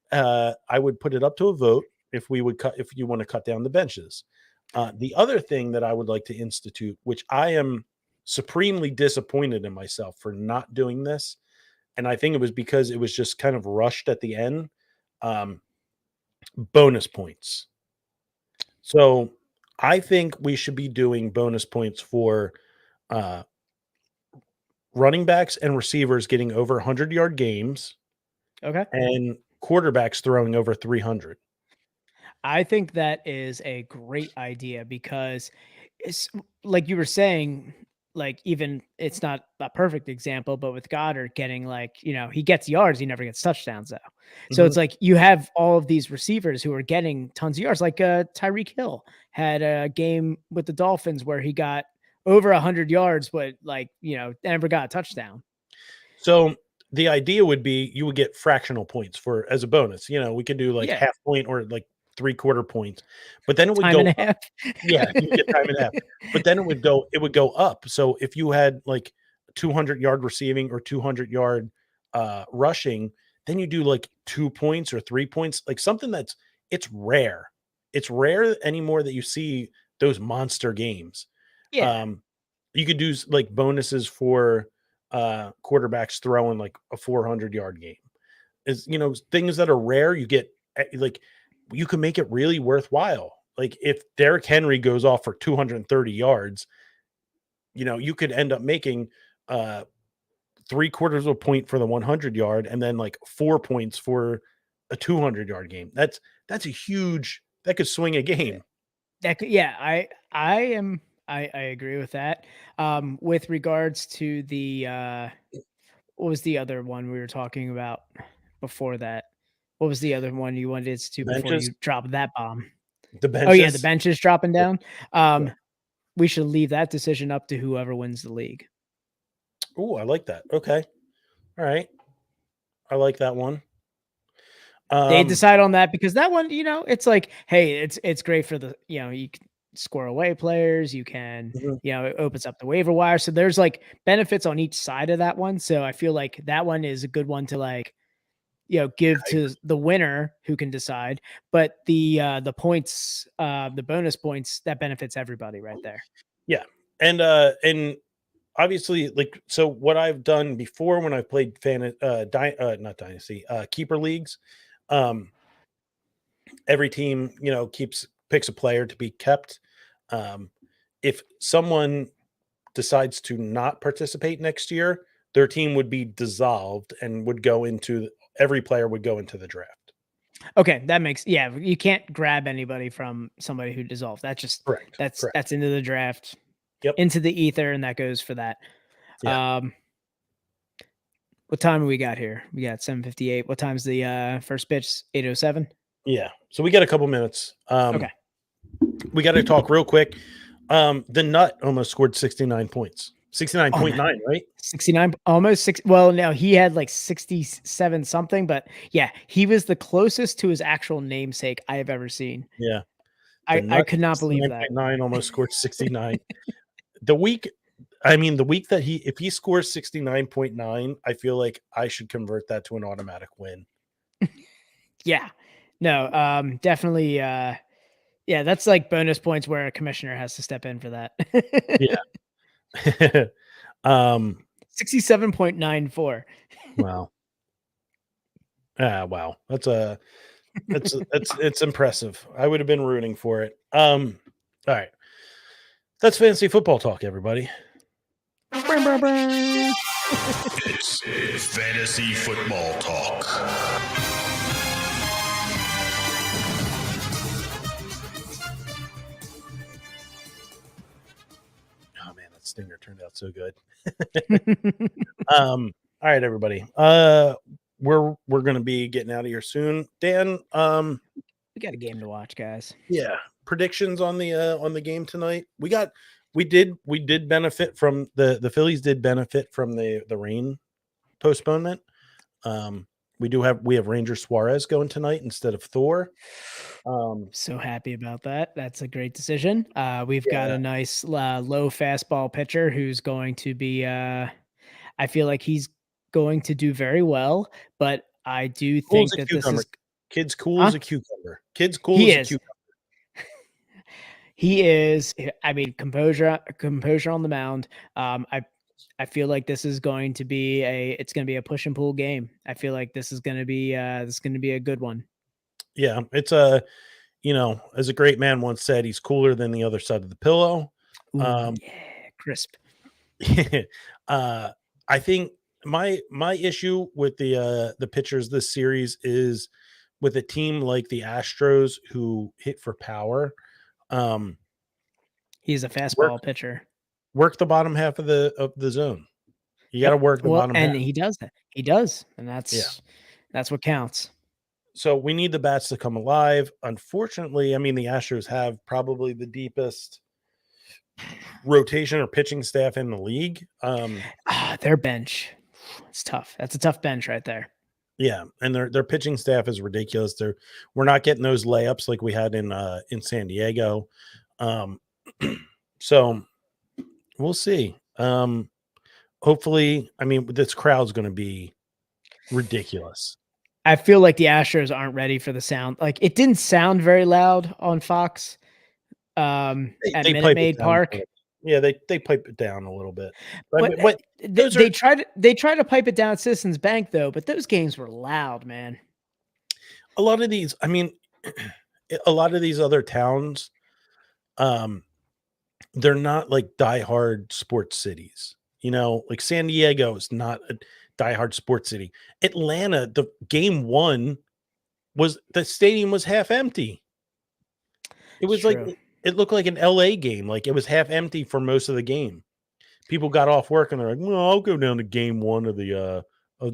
S2: put it up to a vote if you want to cut down the benches. The other thing that I would like to institute, which I am supremely disappointed in myself for not doing this, and I think it was because it was just kind of rushed at the end. Bonus points. So I think we should be doing bonus points for uh, running backs and receivers getting over 100-yard games
S1: Okay.
S2: and quarterbacks throwing over 300.
S1: I think that is a great idea because it's like you were saying, like even it's not a perfect example, but with Goddard getting like, he gets yards, he never gets touchdowns though. So
S2: Mhm.
S1: it's like you have all of these receivers who are getting tons of yards. Like Tyreek Hill had a game with the Dolphins where he got over 100 yards, but like, never got a touchdown.
S2: So the idea would be you would get fractional points for as a bonus. We could do like
S1: Yeah.
S2: half point or like 3/4 points, but then it would
S1: Time
S2: go
S1: and a
S2: up.
S1: half.
S2: Yeah, you get time and a half. But then it would go up. So if you had like 200-yard receiving or 200-yard rushing, then you do like 2 points or 3 points, like something it's rare. It's rare anymore that you see those monster games.
S1: Yeah.
S2: You could do like bonuses for quarterbacks throwing like a 400-yard game. Is things that are rare, you get like you can make it really worthwhile. Like if Derrick Henry goes off for 230 yards, you could end up making 3/4 of a point for the 100-yard and then like 4 points for a 200-yard game. That's a huge that could swing a game.
S1: Yeah, I agree with that. With regards to the what was the other one we were talking about before that? What was the other one you wanted to before
S2: Benches,
S1: you dropped that bomb?
S2: the
S1: Oh yeah, the
S2: benches.
S1: bench is dropping
S2: Yeah,
S1: down.
S2: yeah.
S1: We should leave that decision up to whoever wins the league.
S2: Oh, I like that. Okay. All right. I like that one.
S1: They
S2: Um,
S1: decide on that because that one, it's like, hey, it's great for the, you can score away players, you can,
S2: mhm,
S1: it opens up the waiver wire. So there's like benefits on each side of that one. So I feel like that one is a good one to like, give to the winner who can decide. But the points, the bonus points, that benefits everybody right there.
S2: yeah. And obviously, like, so what I've done before when I've played not dynasty, keeper leagues, um, every team, picks a player to be kept. Um, if someone decides to not participate next year, their team would be dissolved and every player would go into the draft.
S1: Okay, that makes you can't grab anybody from somebody who dissolved. That just
S2: Correct.
S1: that's
S2: Correct.
S1: that's into the draft,
S2: Yep.
S1: into the ether, and that goes for that.
S2: Yeah.
S1: What time do we got here? We got 7:58. What time's the first pitch? 8:07.
S2: Yeah. So we got a couple minutes.
S1: Okay.
S2: We got to talk real quick. The Nut almost scored 69 points. 69.9, right?
S1: 69, almost 6. Well, no, he had like 67 something, but yeah, he was the closest to his actual namesake I have ever seen.
S2: Yeah.
S1: I could not believe that.
S2: 9 almost scored 69. The week that if he scores 69.9, I feel like I should convert that to an automatic win.
S1: Yeah. No, definitely yeah, that's like bonus points where a commissioner has to step in for that.
S2: Yeah.
S1: 67.94.
S2: Wow. Wow. It's impressive. I would have been rooting for it. All right. That's fantasy football talk, everybody.
S3: It's fantasy football talk.
S2: Oh man, that stinger turned out so good. All right, everybody. We're gonna be getting out of here soon. Dan,
S1: We got a game to watch, guys.
S2: yeah, predictions on the game tonight. We got We did benefit from the Phillies did benefit from the rain postponement. We have Ranger Suarez going tonight instead of Thor.
S1: So happy about that. That's a great decision. We've got
S2: Yeah.
S1: a nice low fastball pitcher who's going to be. I feel like he's going to do very well, but I do
S2: Cool as
S1: think
S2: a
S1: that this
S2: cucumber.
S1: is.
S2: Kid's cool
S1: Huh?
S2: as a cucumber. Kid's cool
S1: He
S2: as a
S1: is.
S2: cucumber.
S1: He is. I mean, composure on the mound. I feel like this is going to be it's going to be a push and pull game. I feel like this is going to be a good one.
S2: Yeah, it's as a great man once said, he's cooler than the other side of the pillow.
S1: Ooh,
S2: Um,
S1: yeah, crisp.
S2: I think my issue with the pitchers this series is with a team like the Astros who hit for power.
S1: He's a
S2: Work
S1: fastball pitcher.
S2: work the bottom half of the zone. You got to
S1: Yep.
S2: work the
S1: Well,
S2: bottom half.
S1: and he does that. He does, and
S2: Yeah.
S1: that's what counts.
S2: So we need the bats to come alive. Unfortunately, I mean the Astros have probably the deepest rotation or pitching staff in the league.
S1: Their bench. It's tough. That's a tough bench right there.
S2: Yeah, and their pitching staff is ridiculous. We're not getting those layups like we had in San Diego. So we'll see. Hopefully, I mean this crowd's going to be ridiculous.
S1: I feel like the Astros aren't ready for the sound. Like it didn't sound very loud on Fox at
S2: They
S1: Minute
S2: pipe it
S1: Maid
S2: down.
S1: Park.
S2: Yeah, they pipe it down a little bit.
S1: But
S2: But
S1: they tried to pipe it down at Citizens Bank though, but those games were loud, man.
S2: a lot of these, I mean, a lot of these other towns, they're not like diehard sports cities. Like San Diego is not a diehard sports city. Atlanta, the game one the stadium was half empty. It was like
S1: True.
S2: it looked like an LA game. Like it was half empty for most of the game. People got off work and they're like, "Well, I'll go down to game one of the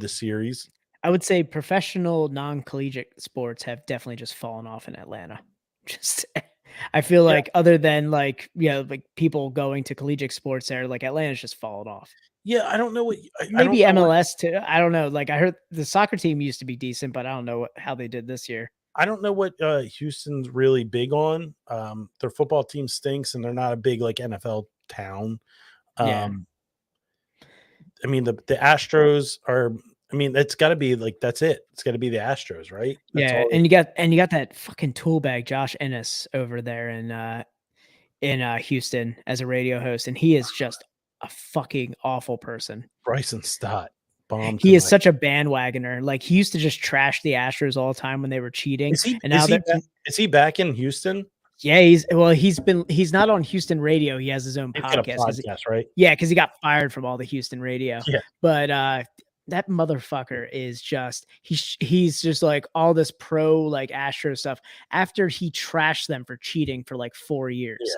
S2: series."
S1: I would say professional non-collegiate sports have definitely just fallen off in Atlanta. Just I feel
S2: Yeah.
S1: like other than like people going to collegiate sports there, like Atlanta's just fallen off.
S2: Yeah, I don't know what I
S1: Maybe
S2: don't know what
S1: MLS too. I don't know. Like I heard the soccer team used to be decent, but I don't know how they did this year.
S2: I don't know what Houston's really big on. Their football team stinks, and they're not a big like NFL town.
S1: Yeah.
S2: I mean the Astros are. I mean, it's got to be like that's it. It's got to be the Astros, right? That's
S1: Yeah,
S2: all.
S1: and you got that fucking tool bag Josh Ennis over there in Houston as a radio host, and he is just a fucking awful person.
S2: Bryson Stott bombed.
S1: He is such a bandwagoner. Like he used to just trash the Astros all the time when they were cheating. And now
S2: is he back in Houston?
S1: yeah, he's not on Houston radio. He has his own
S2: He's got a
S1: podcast.
S2: podcast, right?
S1: Yeah, because he got fired from all the Houston radio.
S2: Yeah.
S1: But that motherfucker is just he's just like all this pro like Astro stuff after he trashed them for cheating for like 4 years.
S2: Yeah.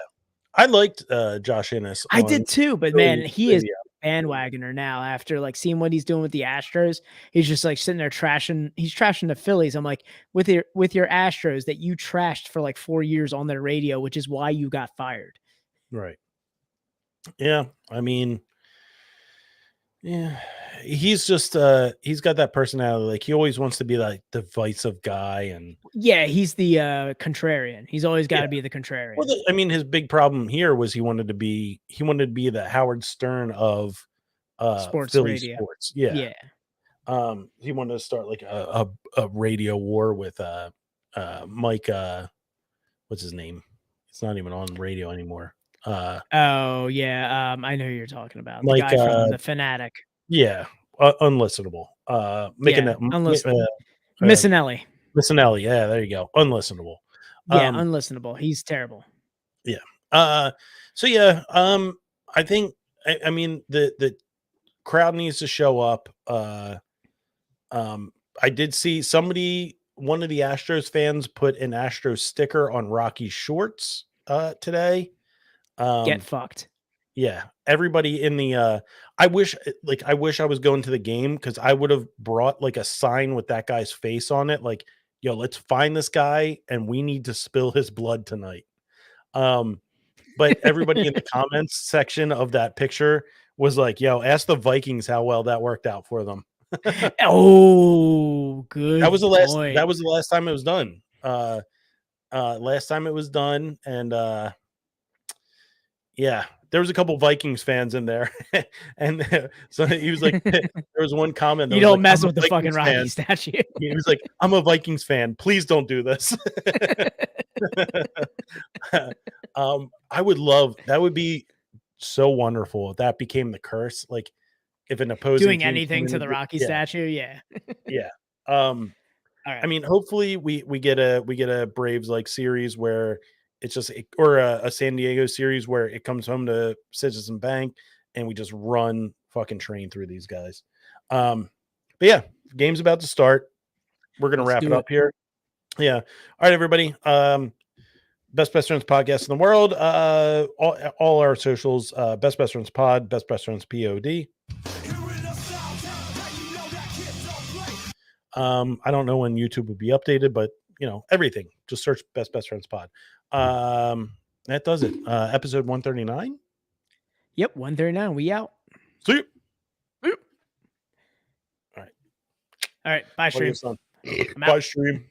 S2: I liked Josh Ennis.
S1: I did too, but man, he is
S2: radio.
S1: a bandwagoner now after like seeing what he's doing with the Astros. He's just like sitting there he's trashing the Phillies. I'm like, with your Astros that you trashed for like 4 years on their radio, which is why you got fired.
S2: Right. Yeah. I mean, yeah, he's just he's got that personality. Like he always wants to be like the divisive guy, and
S1: yeah, he's the contrarian. He's always got to be the contrarian.
S2: Well, I mean, his big problem here was he wanted to be the Howard Stern of
S1: sports
S2: Philly
S1: radio.
S2: sports. Yeah.
S1: Yeah.
S2: He wanted to start like a radio war with Mike. What's his name? It's not even on radio anymore.
S1: Oh yeah, I know who you're talking about. The
S2: Like,
S1: guy from The Fanatic.
S2: Yeah, unlistenable.
S1: Unlistenable. Missinelli.
S2: Missinelli. Yeah, there you go. Unlistenable.
S1: Yeah, unlistenable. He's terrible.
S2: Yeah. So yeah. I think. I mean the crowd needs to show up. I did see one of the Astros fans put an Astros sticker on Rocky's shorts today.
S1: Get fucked.
S2: Yeah, everybody in the I wish I was going to the game because I would have brought like a sign with that guy's face on it, like, yo, let's find this guy and we need to spill his blood tonight. But everybody in the comments section of that picture was like, "Yo, ask the Vikings how well that worked out for them."
S1: Oh, good.
S2: That was the last.
S1: point.
S2: That was the last time it was done. Last time it was done, and yeah, there was a couple Vikings fans in there, and so he was like, there was one comment. That
S1: You
S2: was
S1: don't
S2: like,
S1: mess
S2: "I'm a
S1: with the fucking
S2: Vikings
S1: Rocky
S2: fan."
S1: statue.
S2: He was like, "I'm a Vikings fan. Please don't do this." I would love that. Would be so wonderful if that became the curse. Like if an opposing
S1: Doing
S2: team
S1: anything
S2: came in
S1: to
S2: and
S1: the
S2: did-
S1: Rocky
S2: yeah,
S1: statue, yeah.
S2: yeah.
S1: All right.
S2: I mean, hopefully we get a Braves like series where it's just or a San Diego series where it comes home to Citizen Bank and we just run fucking train through these guys. But yeah, game's about to start. We're gonna
S1: Let's
S2: wrap it
S1: do
S2: up here. Yeah. All right, everybody. Best Friends podcast in the world. All our socials, Best Friends Pod, Best Friends POD. I don't know when YouTube will be updated, but everything. Just search Best Friends Pod. That does it. Episode 139.
S1: Yep, 139. We out.
S2: See you.
S1: All right. Bye,
S2: What do you
S1: stream.
S2: have, son?
S1: I'm out.
S2: Bye, stream.